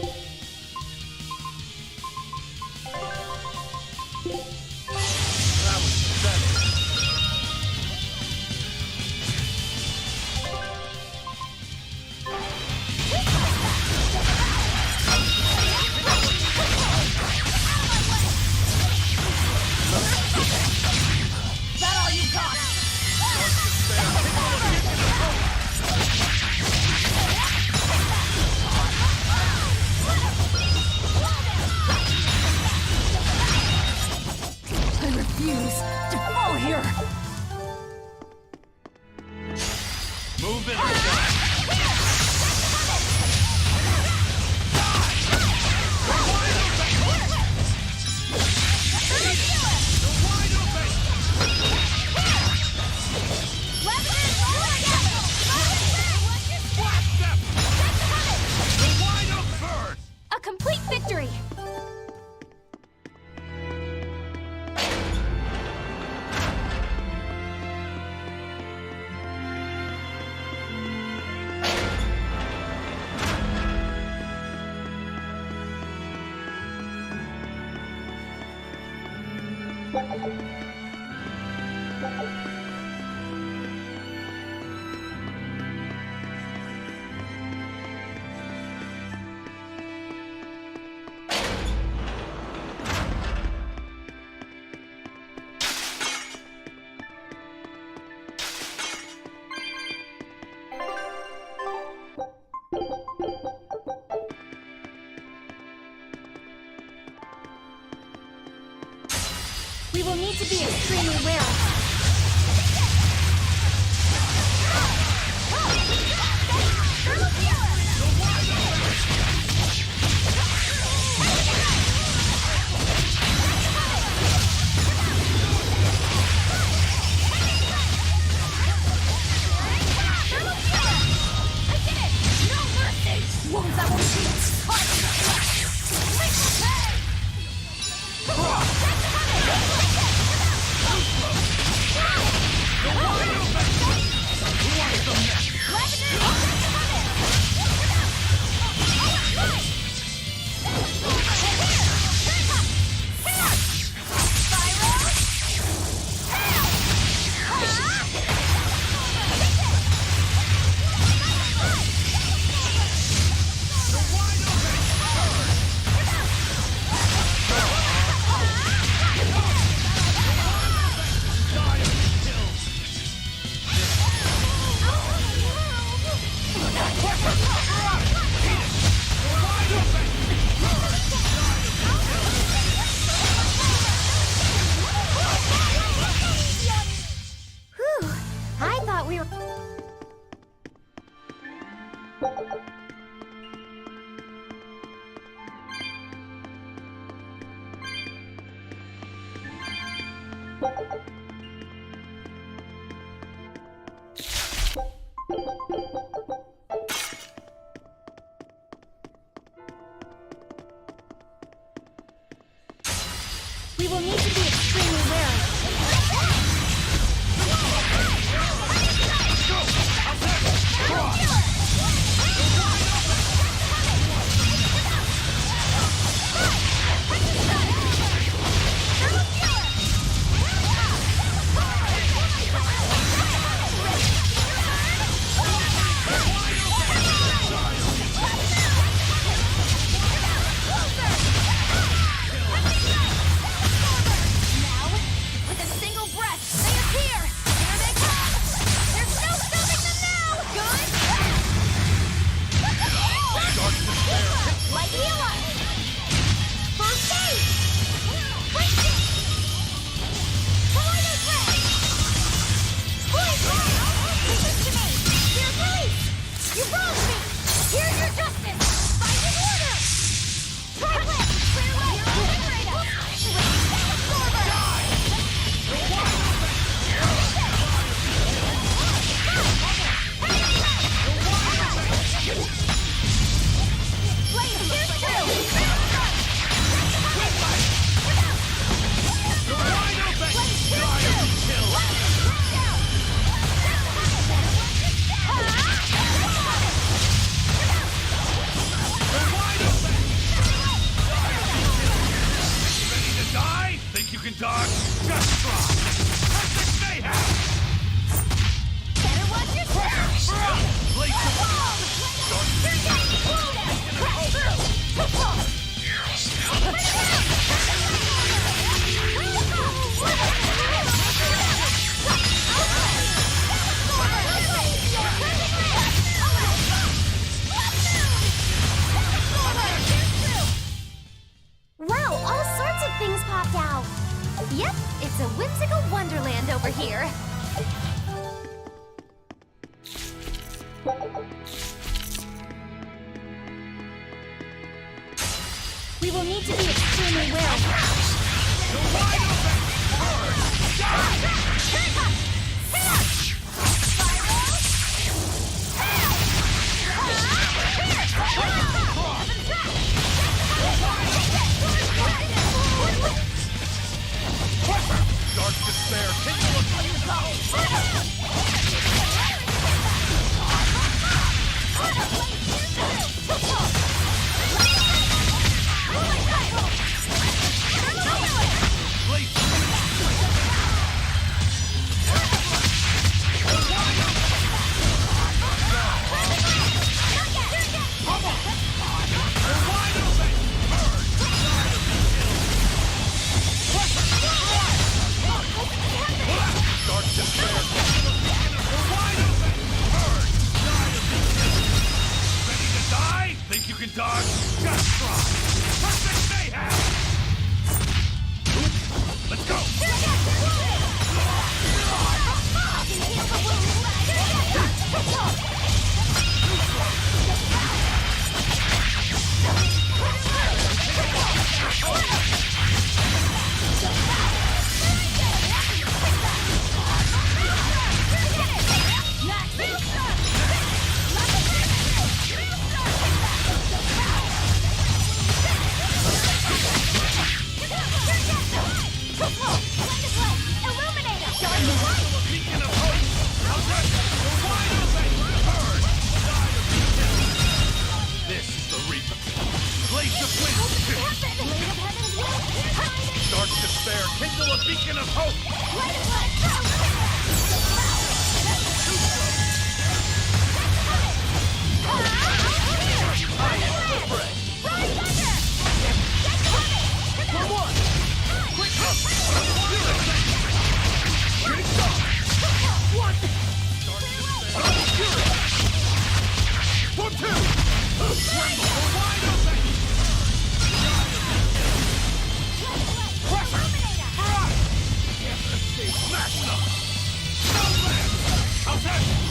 complete victory! We will need to be extremely wary. Wounds that won't heal. Whew, I thought we were... We will need to be extremely wary. Now popped out. Yep, it's a whimsical wonderland over here. We will need to be extremely wary. Dark despair, kindle Think you can dodge? Just try! Perfect mayhem! Let's go! This is the Reaper. Blaze of wind! Dark despair, kindle a beacon of hope!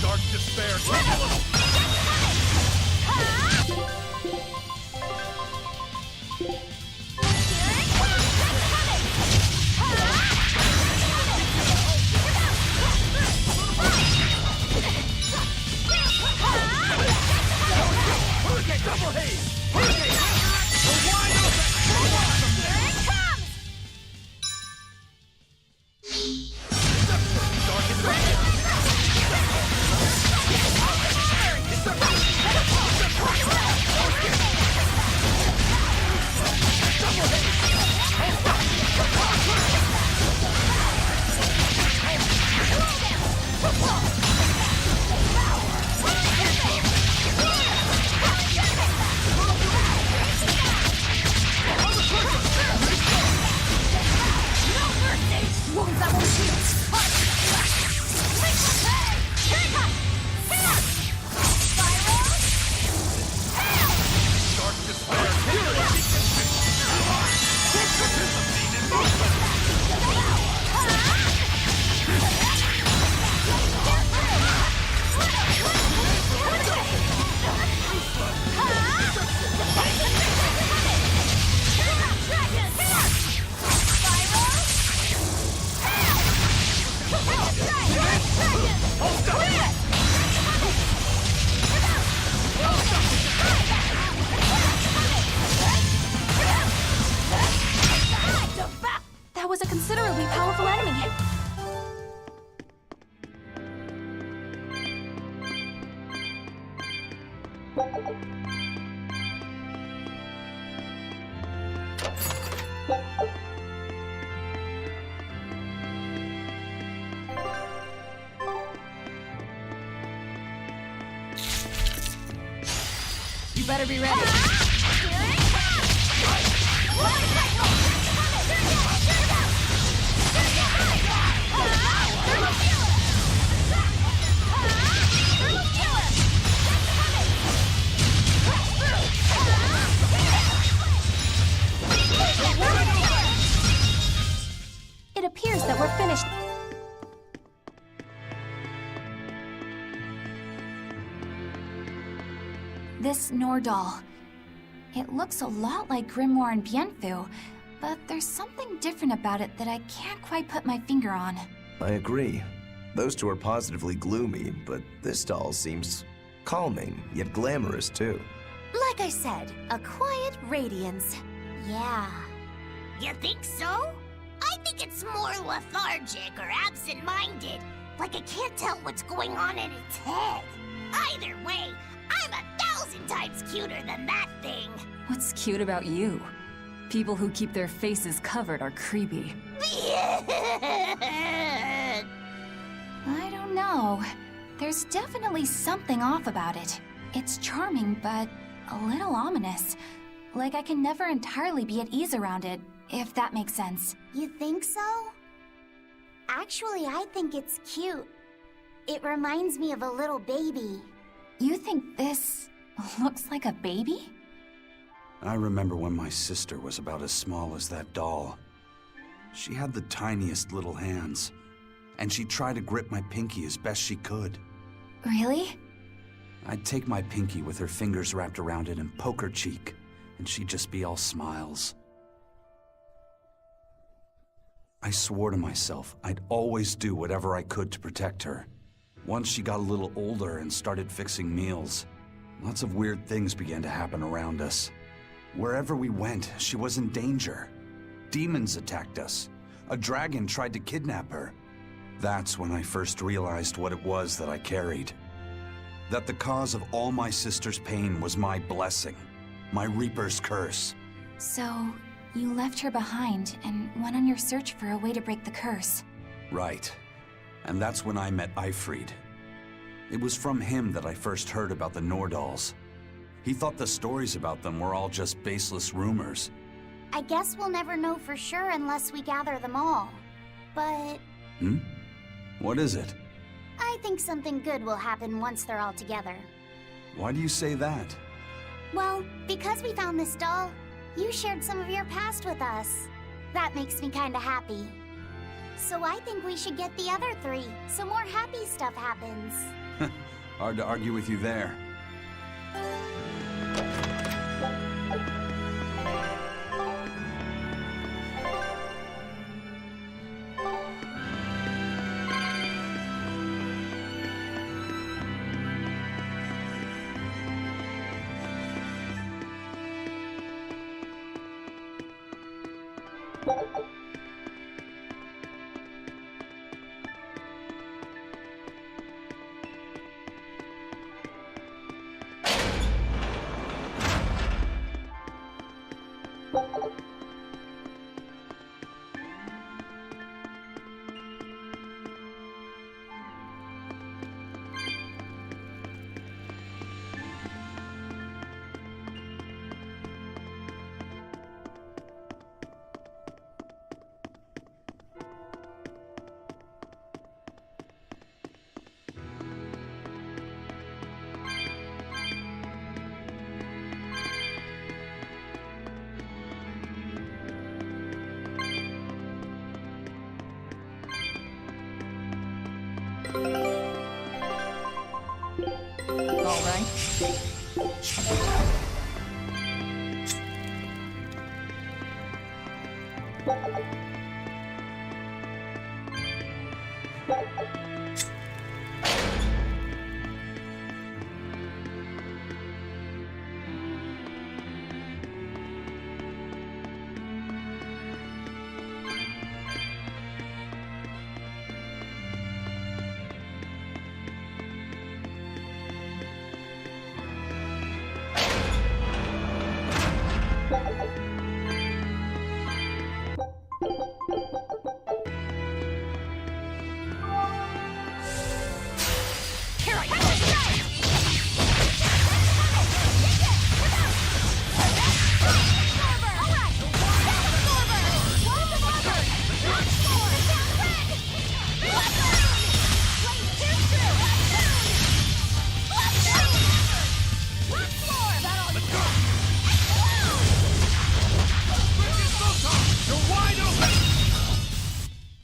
Dark despair, double haze! We're wide open! Here it comes! Dark is ready! That was a considerably powerful enemy. You better be ready. this Nordal. It looks a lot like Grimoire and Bienfu, but there's something different about it that I can't quite put my finger on. I agree. Those two are positively gloomy, but this doll seems calming, yet glamorous too. Like I said, a quiet radiance. Yeah. You think so? I think it's more lethargic or absent-minded. Like it can't tell what's going on in its head. Either way, I'm 1,000 times cuter than that thing. What's cute about you? People who keep their faces covered are creepy. I don't know. There's definitely something off about it. It's charming, but a little ominous. Like I can never entirely be at ease around it, if that makes sense. You think so? Actually, I think it's cute. It reminds me of a little baby. You think this looks like a baby? I remember when my sister was about as small as that doll. She had the tiniest little hands, and she tried to grip my pinky as best she could. Really? I'd take my pinky with her fingers wrapped around it and poke her cheek, and she'd just be all smiles. I swore to myself I'd always do whatever I could to protect her. Once she got a little older and started fixing meals, lots of weird things began to happen around us. Wherever we went, she was in danger. Demons attacked us. A dragon tried to kidnap her. That's when I first realized what it was that I carried. That the cause of all my sister's pain was my blessing, my Reaper's curse. So, you left her behind and went on your search for a way to break the curse. Right. And that's when I met Eifried. It was from him that I first heard about the Nordals. He thought the stories about them were all just baseless rumors. I guess we'll never know for sure unless we gather them all. But What is it? I think something good will happen once they're all together. Why do you say that? Well, because we found this doll, you shared some of your past with us. That makes me kinda happy. So I think we should get the other three, so more happy stuff happens. Hard to argue with you there. All right.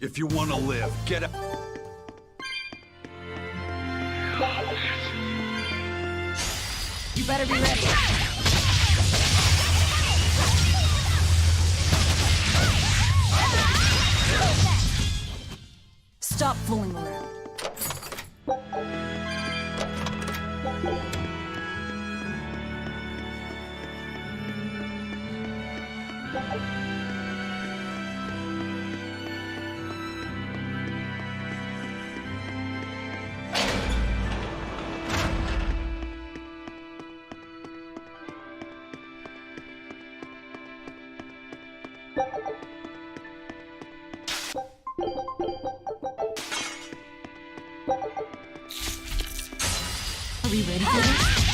If you want to live, get up. You better be ready. Stop fooling around. Are we ready for this?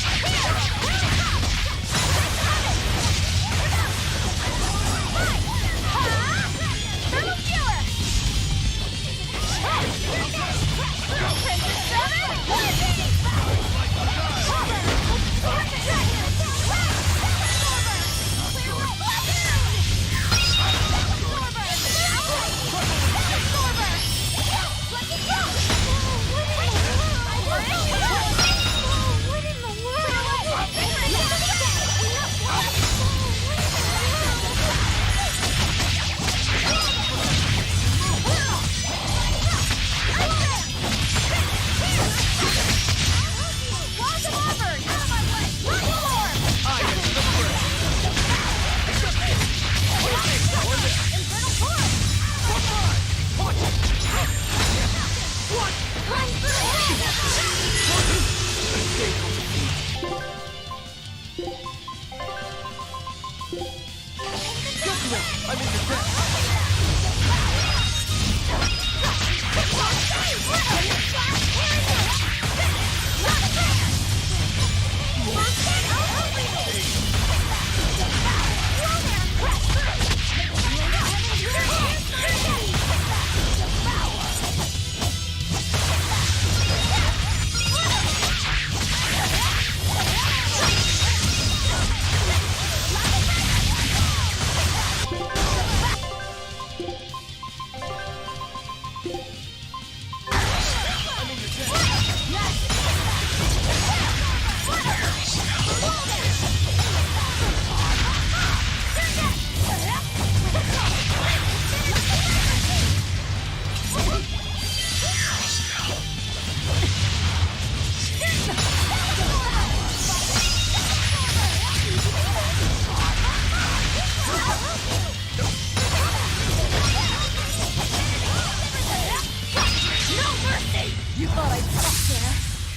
You thought I'd stop there?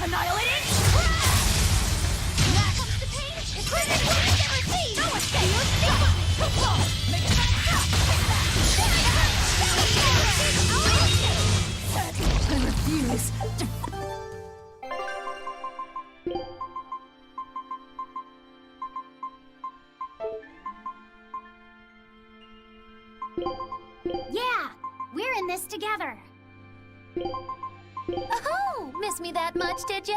Annihilating! Now comes the pain. It's been never seen. No escape. Make it I refuse to... Yeah, we're in this together. Oh, miss me that much, did ya?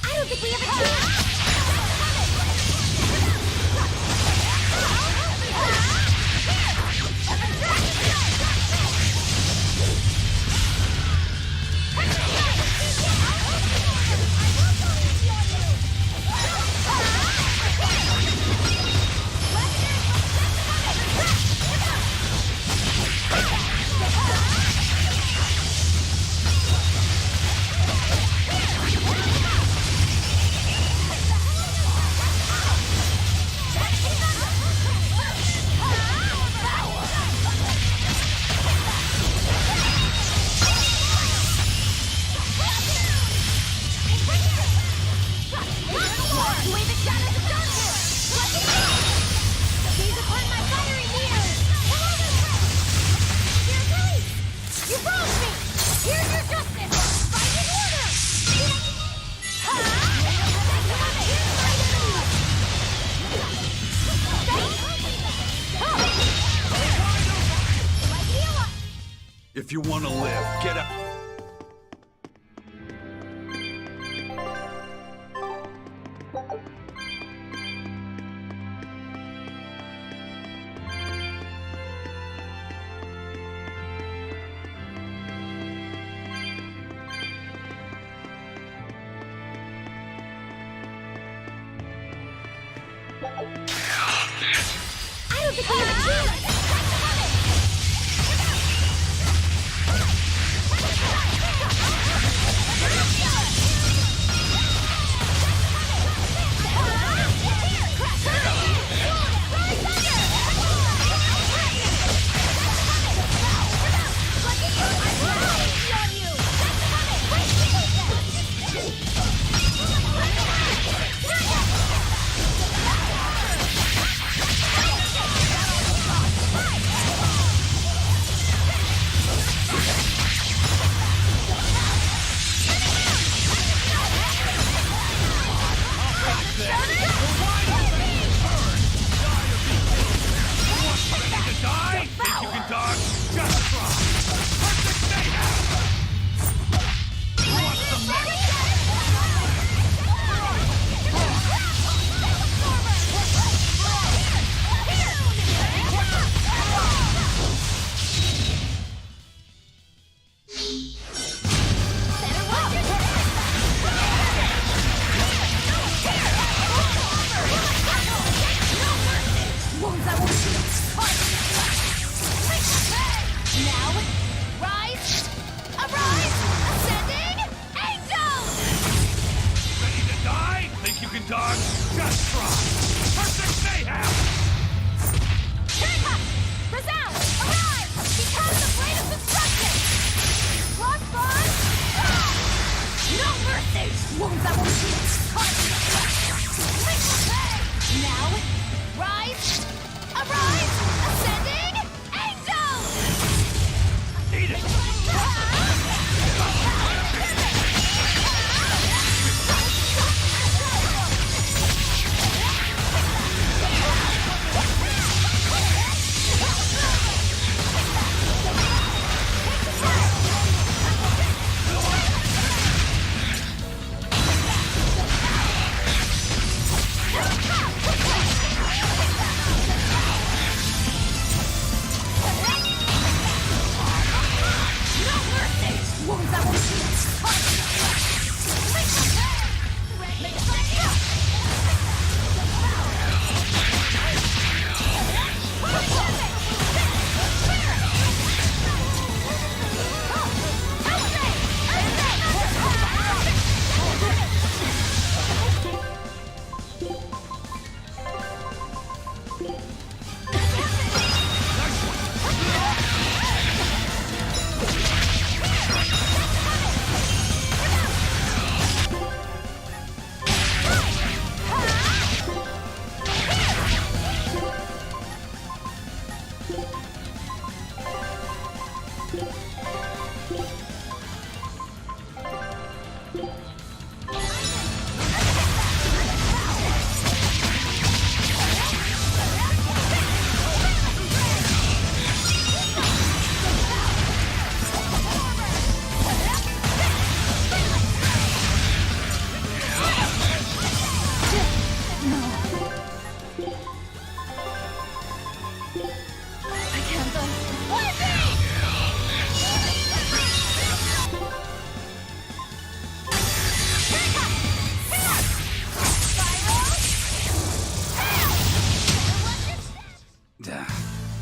I don't think we ever If you want to live, get up. I don't think we have a chance!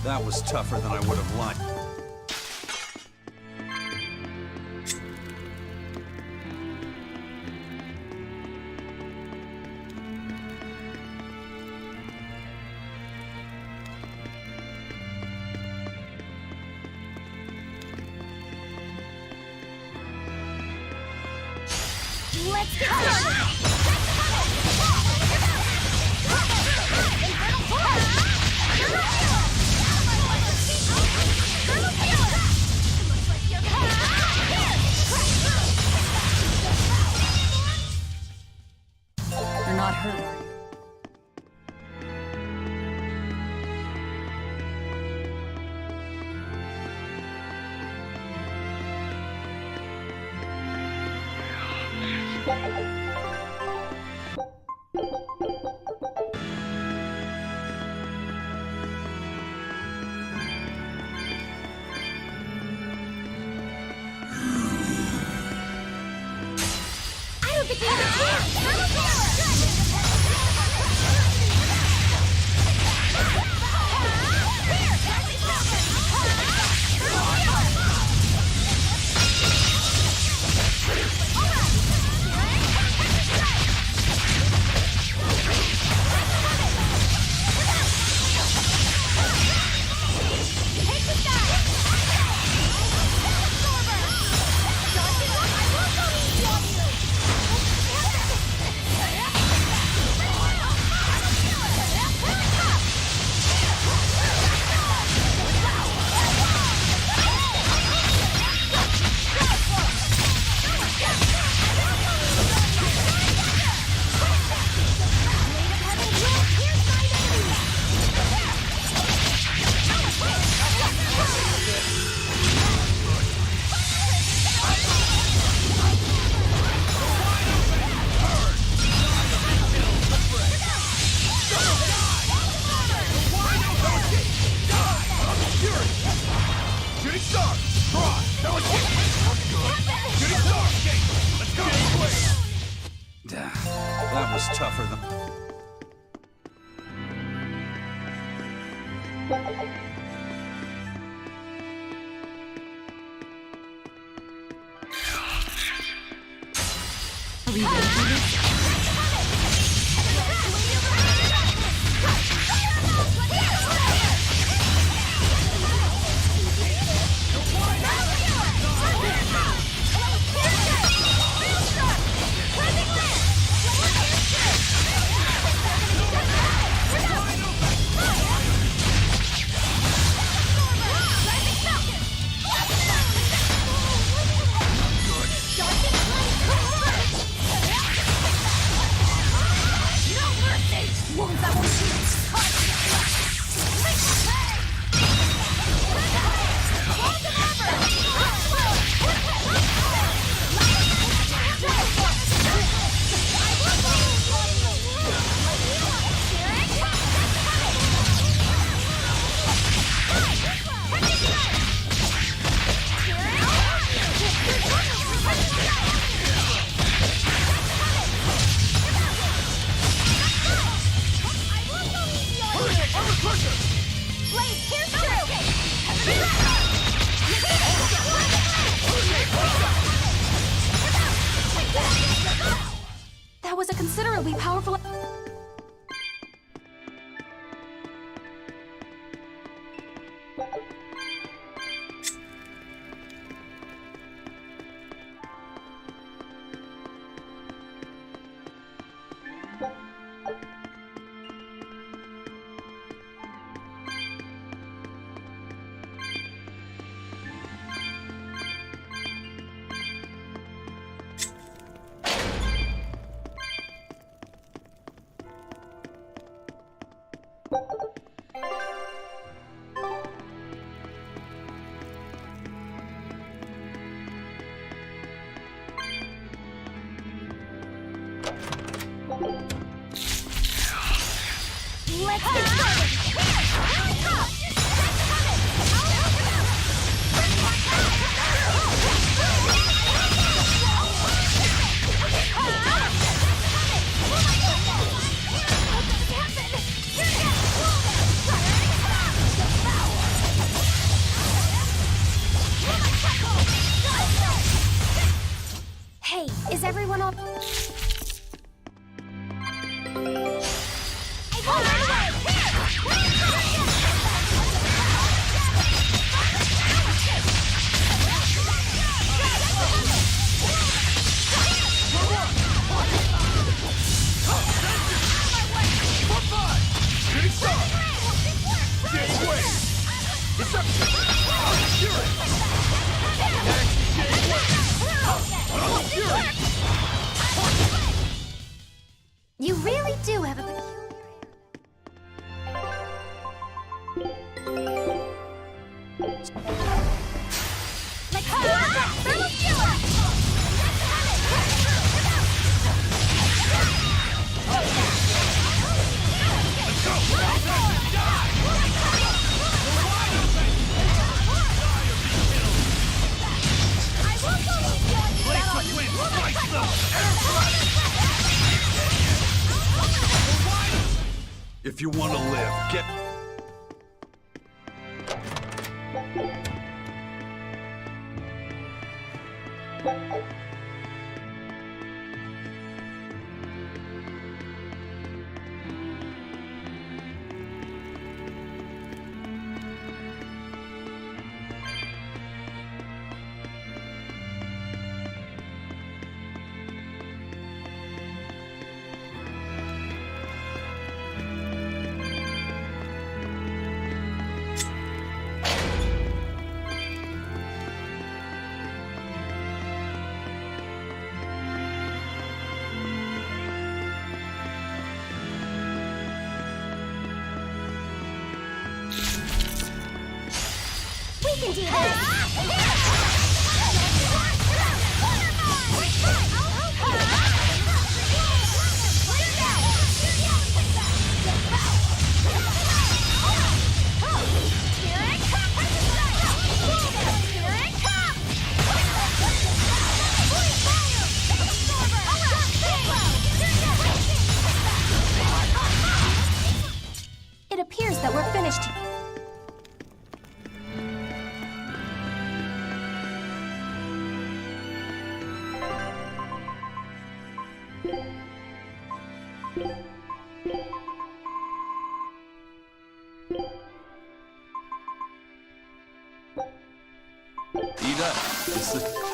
That was tougher than I would have liked. Let's get started! You're not hurt, are you? I don't think we have a chance! tougher than... Are we ready for this? That was a considerably powerful... Let's get started! Hey, is everyone all... You really do have a If you want to live, get... We can do this! It appears that we're finished. Ida, this is...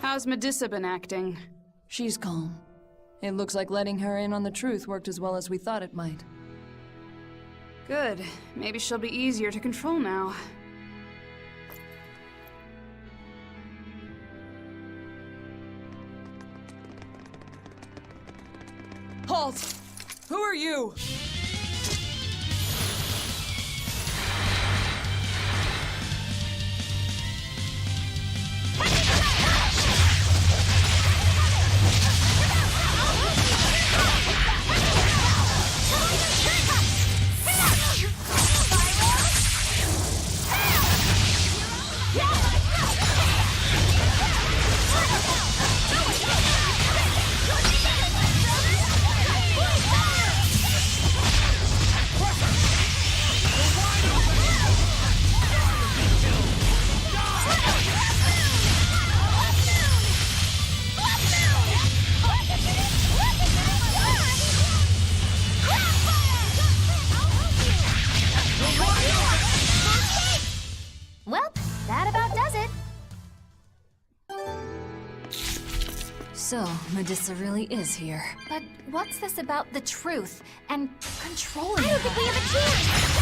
How's Medusa been acting? She's calm. It looks like letting her in on the truth worked as well as we thought it might. Good. Maybe she'll be easier to control now. Halt! Who are you? Well, that about does it. So, Medusa really is here. But what's this about the truth and controlling I don't her? think we have a chance.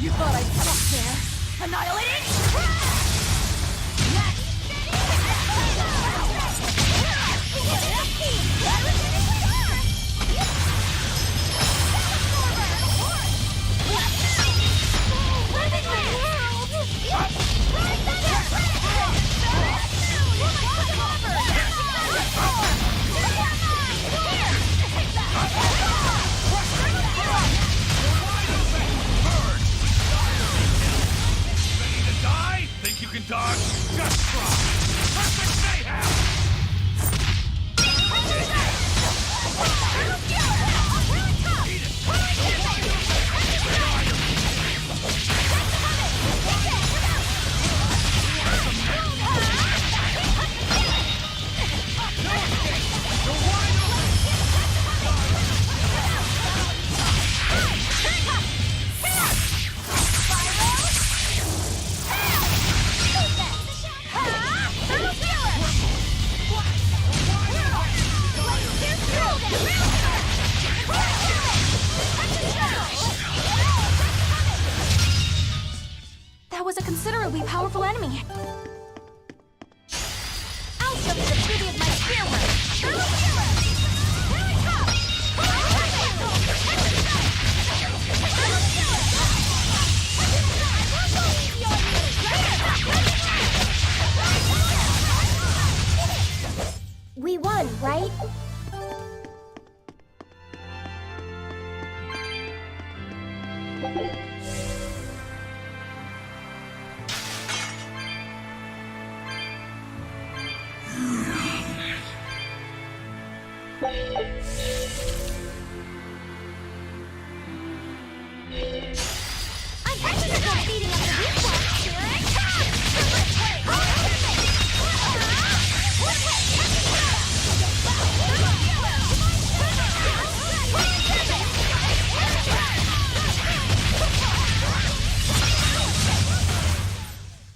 You thought I'd stop there? Annihilating? Ready to die? considerably powerful enemy. I'll show you the beauty of my spear work. We won, right?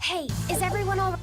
Hey, is everyone all right?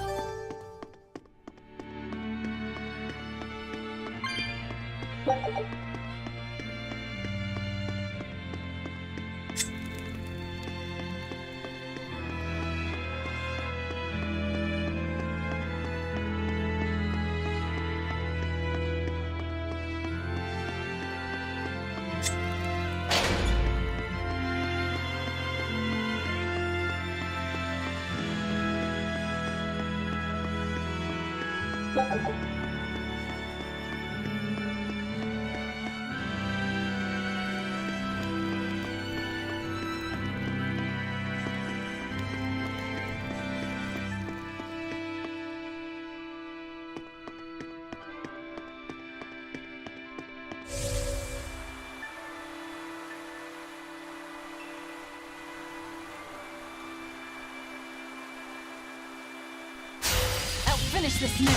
I'll finish this now.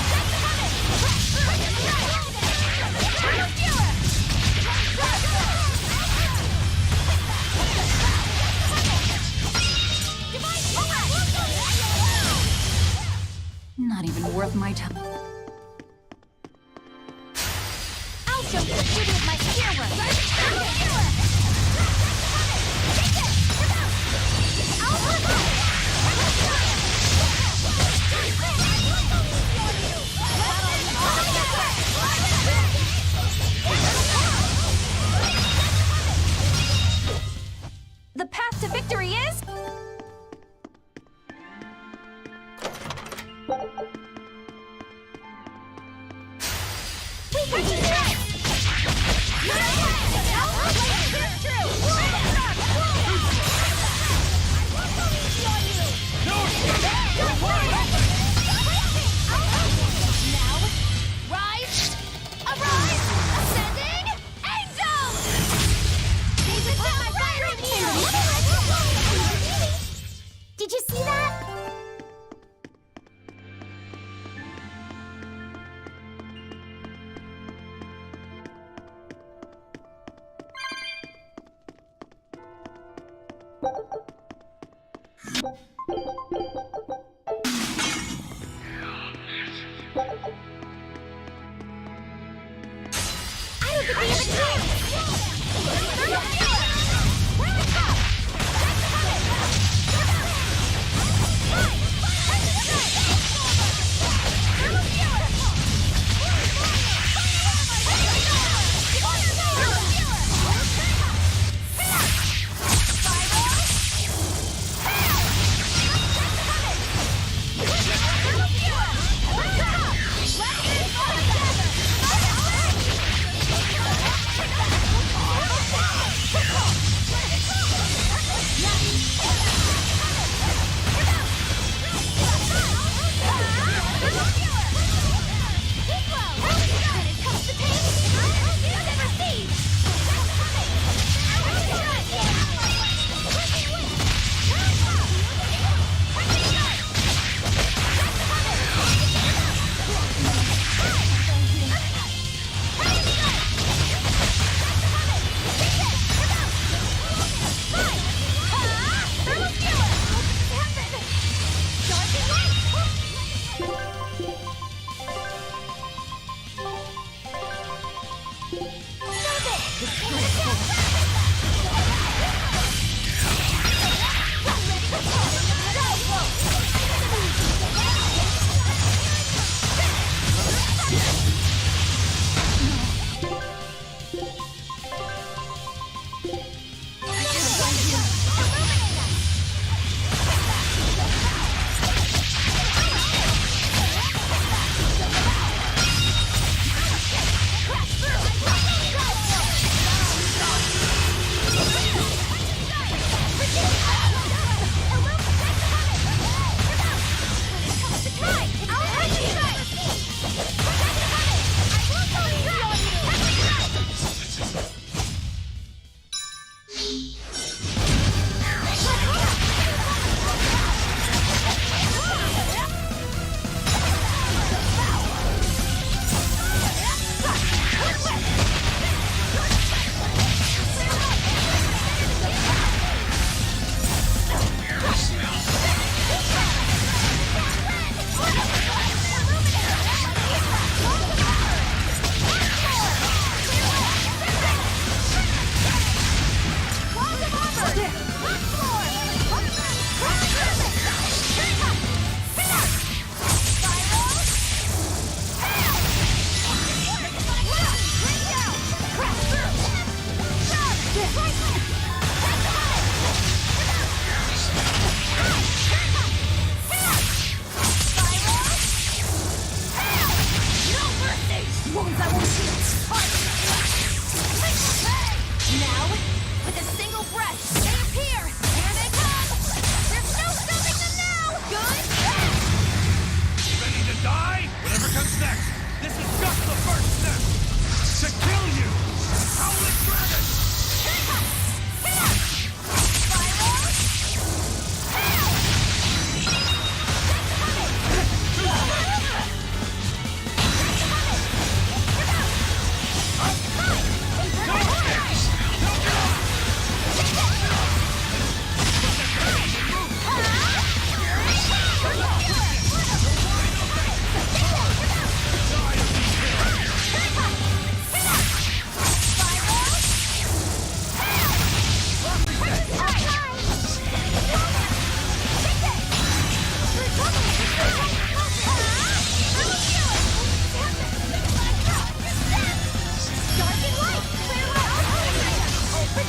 Not even worth my time. I'll show you the beauty of my spear The path to victory is... We can do this! Did you see that? I don't think we have a chance!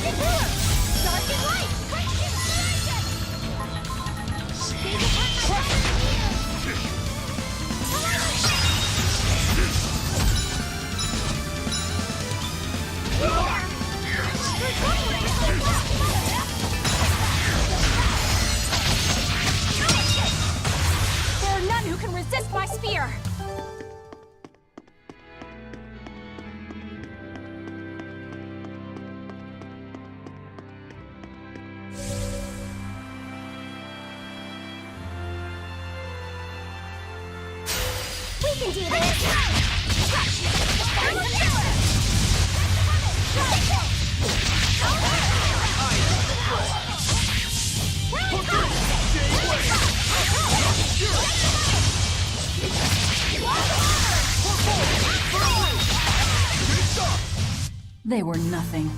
Dark and light! Quick inspiration! There are none who can resist my spear! We can do this! They were nothing.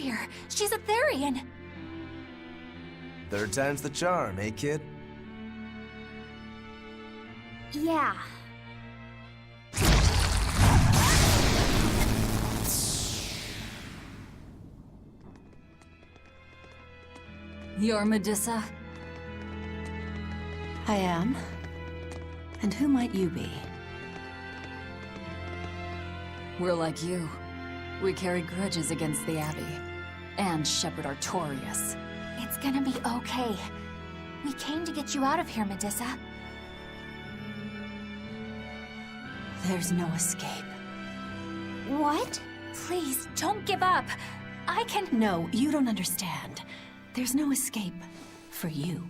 here. She's a Therian. Third time's the charm, eh, kid? Yeah. You're Medusa? I am. And who might you be? We're like you. We carry grudges against the Abbey. And Shepherd Artorias. It's gonna be okay. We came to get you out of here, Medusa. There's no escape. What? Please, don't give up. I can— No, you don't understand. There's no escape for you.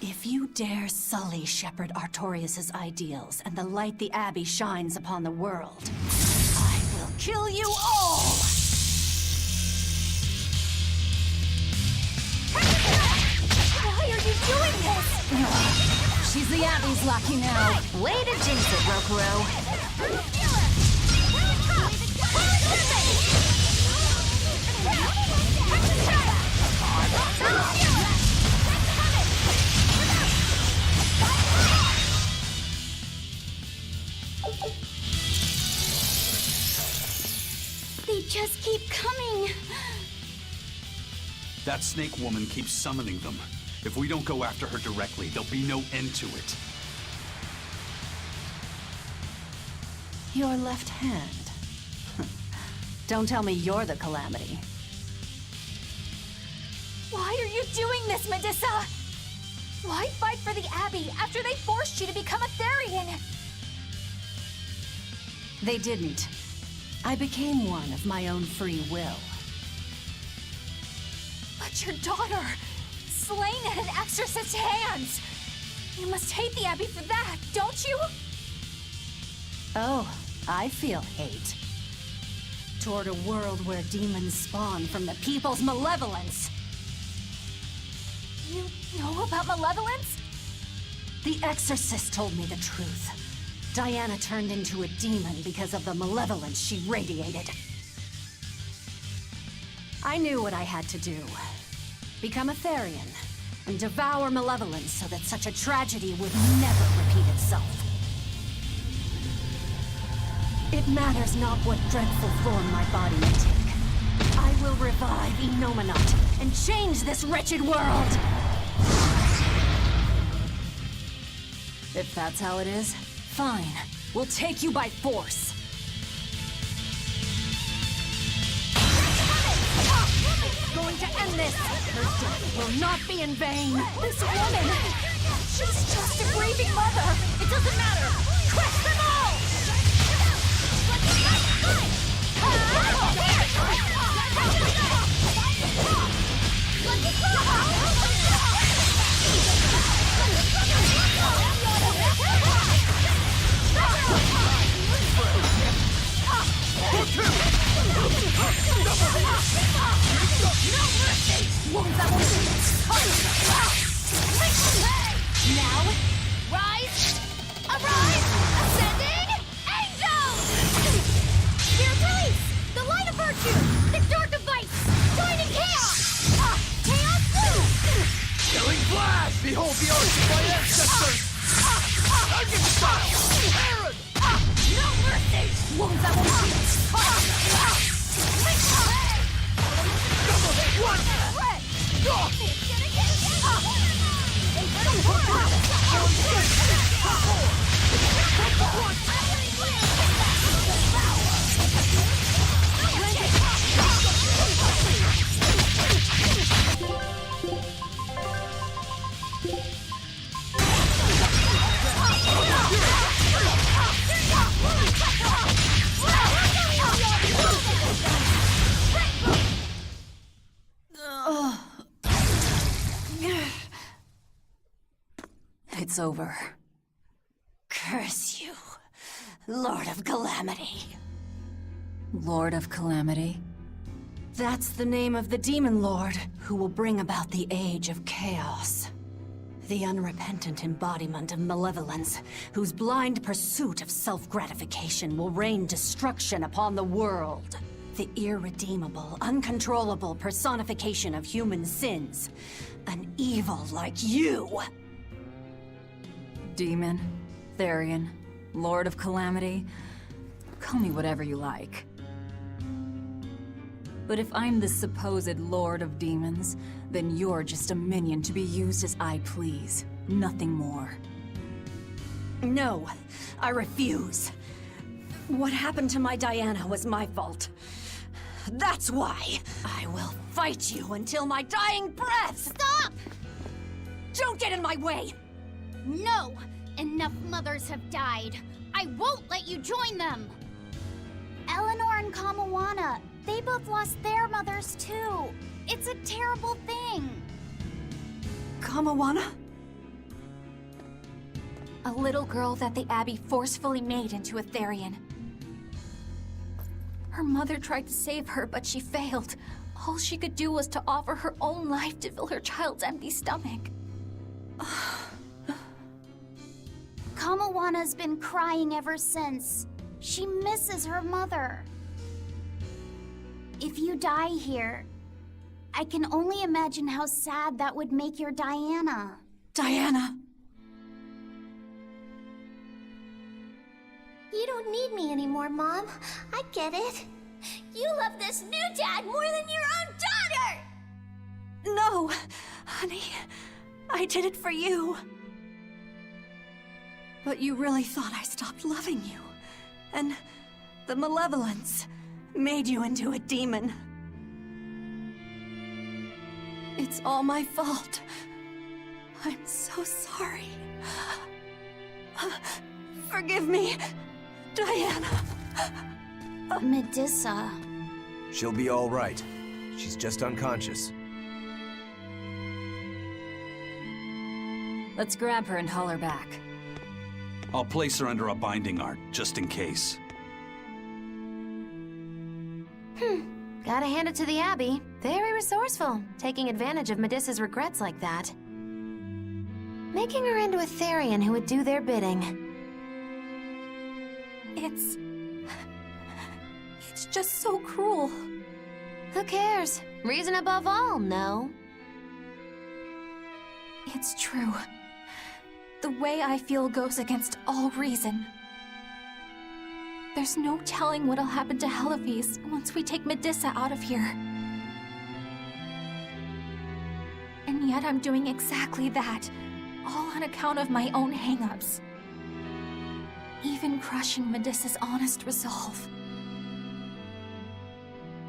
If you dare sully Shepherd Artorias' ideals and the light the Abbey shines upon the world, I will kill you all! Why are you doing this? She's the Abbey's lucky now. Way to jinx it, Rokuro. They just keep coming. That snake woman keeps summoning them. If we don't go after her directly, there'll be no end to it. Your left hand. Don't tell me you're the Calamity. Why are you doing this, Medusa? Why fight for the Abbey after they forced you to become a Therian? They didn't. I became one of my own free will. But your daughter, slain at an exorcist's hands. You must hate the Abbey for that, don't you? Oh, I feel hate. Toward a world where demons spawn from the people's malevolence. You know about malevolence? The exorcist told me the truth. Diana turned into a demon because of the malevolence she radiated. I knew what I had to do. Become a Therian, and devour malevolence so that such a tragedy would never repeat itself. It matters not what dreadful form my body may take. I will revive Enominat and change this wretched world! If that's how it is, fine. We'll take you by force. Going to end this! Her death will not be in vain! This woman! She's just a grieving mother! It doesn't matter! Crush them all! Now, rise! Arise! Ascending! Angels! Spirit release! The light of virtue! The dark of vice! Join in chaos! Chaos blue! Killing flash! Behold the arts of my ancestors! Target style! Aaron! No mercy! Wounds that will heal! One! Red! It's over. Curse you, Lord of Calamity. Lord of Calamity? That's the name of the Demon Lord who will bring about the Age of Chaos. The unrepentant embodiment of malevolence, whose blind pursuit of self-gratification will rain destruction upon the world. The irredeemable, uncontrollable personification of human sins. An evil like you! Demon, Therian, Lord of Calamity. Call me whatever you like. But if I'm the supposed Lord of Demons, then you're just a minion to be used as I please. Nothing more. No, I refuse. What happened to my Diana was my fault. That's why I will fight you until my dying breath! Stop! Don't get in my way! No! Enough mothers have died. I won't let you join them! Eleanor and Kamawana, they both lost their mothers too. It's a terrible thing. Kamawana? A little girl that the Abbey forcefully made into a Therian. Her mother tried to save her, but she failed. All she could do was to offer her own life to fill her child's empty stomach. Kamawana's been crying ever since. She misses her mother. If you die here, I can only imagine how sad that would make your Diana. Diana! You don't need me anymore, Mom. I get it. You love this new dad more than your own daughter! No! Honey, I did it for you. But you really thought I stopped loving you. And the malevolence made you into a demon. It's all my fault. I'm so sorry. Forgive me, Diana. Medissa. She'll be all right. She's just unconscious. Let's grab her and haul her back. I'll place her under a binding art, just in case. Gotta hand it to the Abbey. Very resourceful, taking advantage of Medissa's regrets like that. Making her into a Therian who would do their bidding. It's just so cruel. Who cares? Reason above all, no? It's true. The way I feel goes against all reason. There's no telling what'll happen to Heliphys once we take Medissa out of here. And yet I'm doing exactly that, all on account of my own hang-ups. Even crushing Medissa's honest resolve.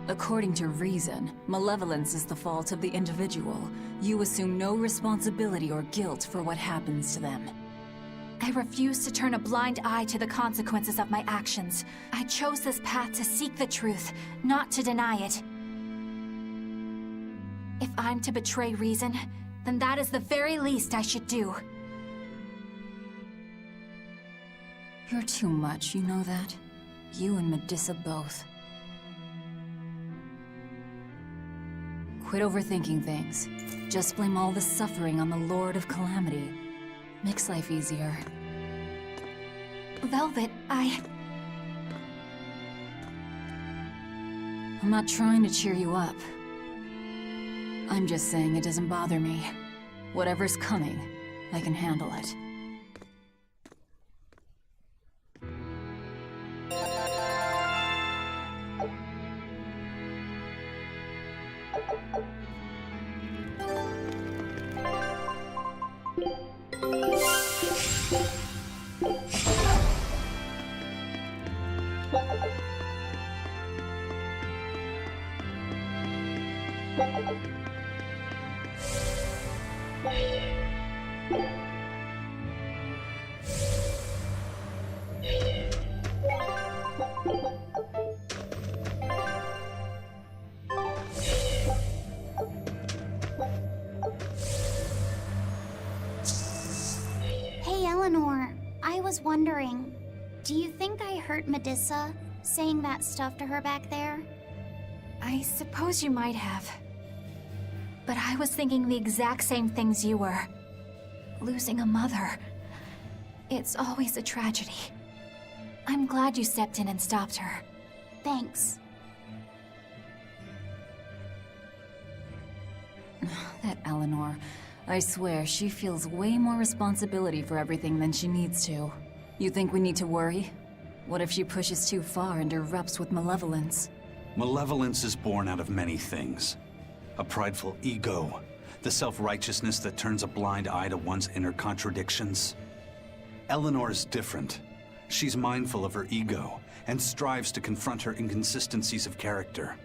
According to reason, malevolence is the fault of the individual. You assume no responsibility or guilt for what happens to them. I refuse to turn a blind eye to the consequences of my actions. I chose this path to seek the truth, not to deny it. If I'm to betray reason, then that is the very least I should do. You're too much, you know that? You and Medissa both. Quit overthinking things. Just blame all the suffering on the Lord of Calamity. Makes life easier. Velvet, I'm not trying to cheer you up. I'm just saying it doesn't bother me. Whatever's coming, I can handle it. Hey, Eleanor. I was wondering, do you think I hurt Medissa, saying that stuff to her back there? I suppose you might have. But I was thinking the exact same things you were. Losing a mother. It's always a tragedy. I'm glad you stepped in and stopped her. Thanks. Eleanor. I swear, she feels way more responsibility for everything than she needs to. You think we need to worry? What if she pushes too far and erupts with malevolence? Malevolence is born out of many things. A prideful ego, the self-righteousness that turns a blind eye to one's inner contradictions. Eleanor is different. She's mindful of her ego and strives to confront her inconsistencies of character.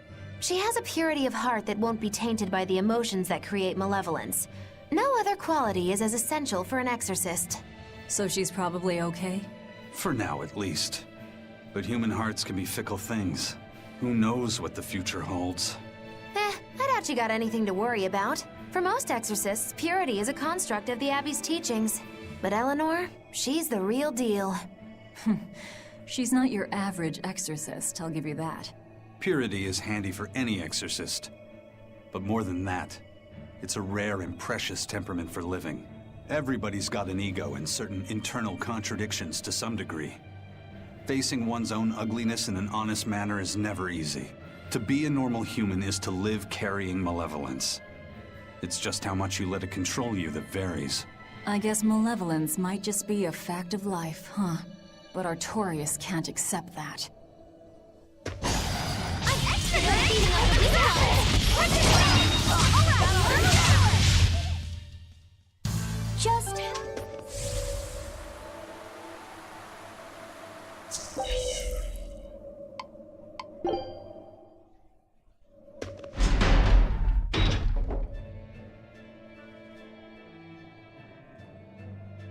She has a purity of heart that won't be tainted by the emotions that create malevolence. No other quality is as essential for an exorcist. So she's probably okay? For now, at least. But human hearts can be fickle things. Who knows what the future holds? I doubt you got anything to worry about. For most exorcists, purity is a construct of the Abbey's teachings. But Eleanor, she's the real deal. She's not your average exorcist, I'll give you that. Purity is handy for any exorcist. But more than that, it's a rare and precious temperament for living. Everybody's got an ego and certain internal contradictions to some degree. Facing one's own ugliness in an honest manner is never easy. To be a normal human is to live carrying malevolence. It's just how much you let it control you that varies. I guess malevolence might just be a fact of life, huh? But Artorias can't accept that. Just...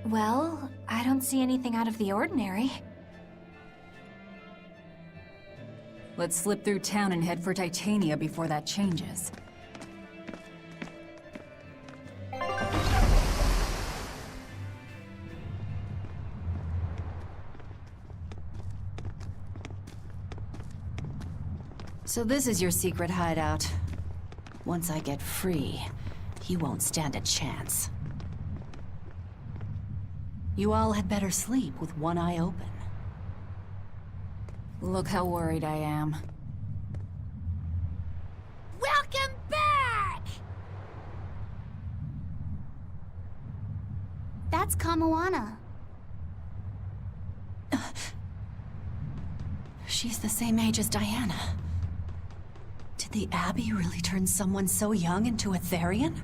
Well, I don't see anything out of the ordinary. Let's slip through town and head for Titania before that changes. So this is your secret hideout. Once I get free, he won't stand a chance. You all had better sleep with one eye open. Look how worried I am. Welcome back! That's Kamoana. She's the same age as Diana. Did the Abbey really turn someone so young into a Therian?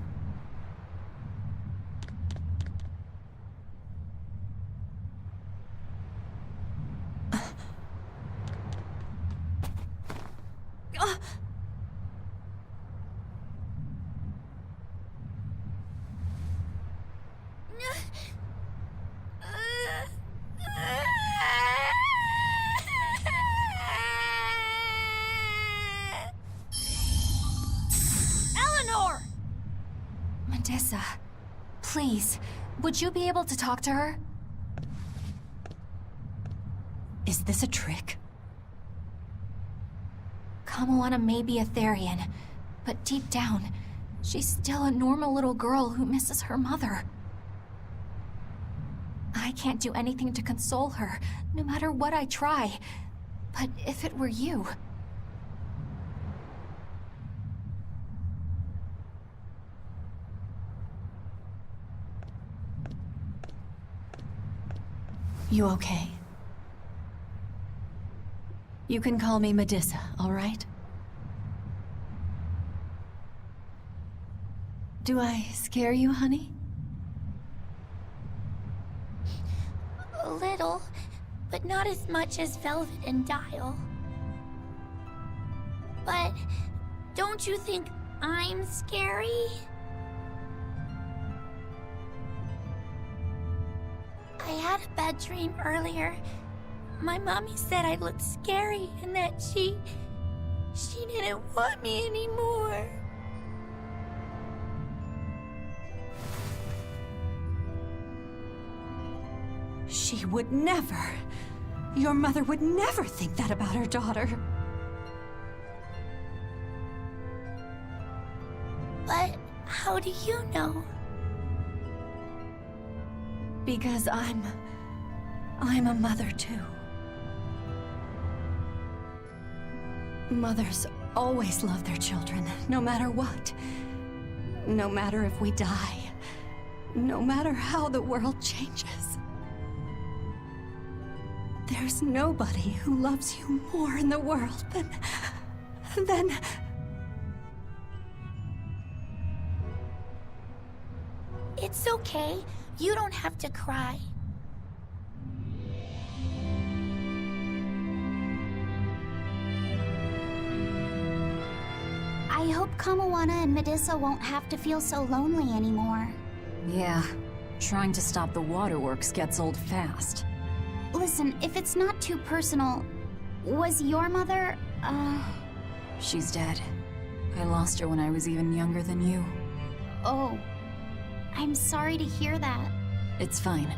Medissa, please, would you be able to talk to her? Is this a trick? Kamoana may be a Therian, but deep down, she's still a normal little girl who misses her mother. I can't do anything to console her, no matter what I try. But if it were you... You okay? You can call me Medissa, all right? Do I scare you, honey? A little, but not as much as Velvet and Dial. But don't you think I'm scary? I had a bad dream earlier. My mommy said I looked scary and that she didn't want me anymore. She would never. Your mother would never think that about her daughter. But how do you know? Because I'm a mother too. Mothers always love their children, no matter what. No matter if we die, no matter how the world changes, there's nobody who loves you more in the world than... It's okay. You don't have to cry. I hope Kamawana and Medusa won't have to feel so lonely anymore. Yeah, trying to stop the waterworks gets old fast. Listen, if it's not too personal, was your mother, She's dead. I lost her when I was even younger than you. Oh. I'm sorry to hear that. It's fine.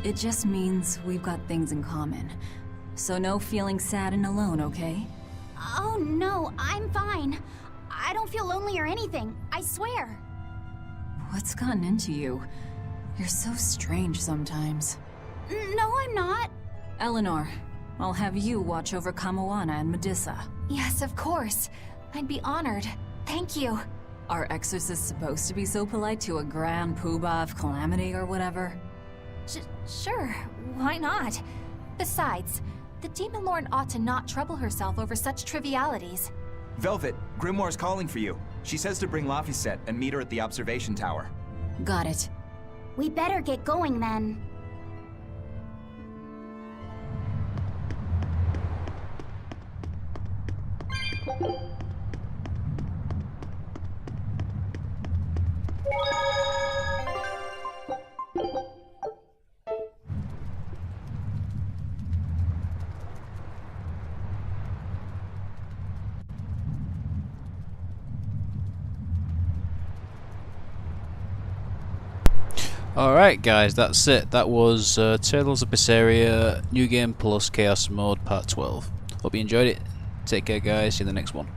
It just means we've got things in common. So no feeling sad and alone, okay? Oh no, I'm fine. I don't feel lonely or anything, I swear. What's gotten into you? You're so strange sometimes. No, I'm not. Eleanor, I'll have you watch over Kamawana and Medusa. Yes, of course. I'd be honored. Thank you. Are exorcists supposed to be so polite to a grand poobah of calamity or whatever? Sure, why not? Besides, the Demon Lord ought to not trouble herself over such trivialities. Velvet, Grimoire's calling for you. She says to bring Laphicet and meet her at the observation tower. Got it. We better get going then. Alright guys, that's it. That was Tales of Berseria New Game Plus Chaos Mode Part 12. Hope you enjoyed it. Take care guys, see you in the next one.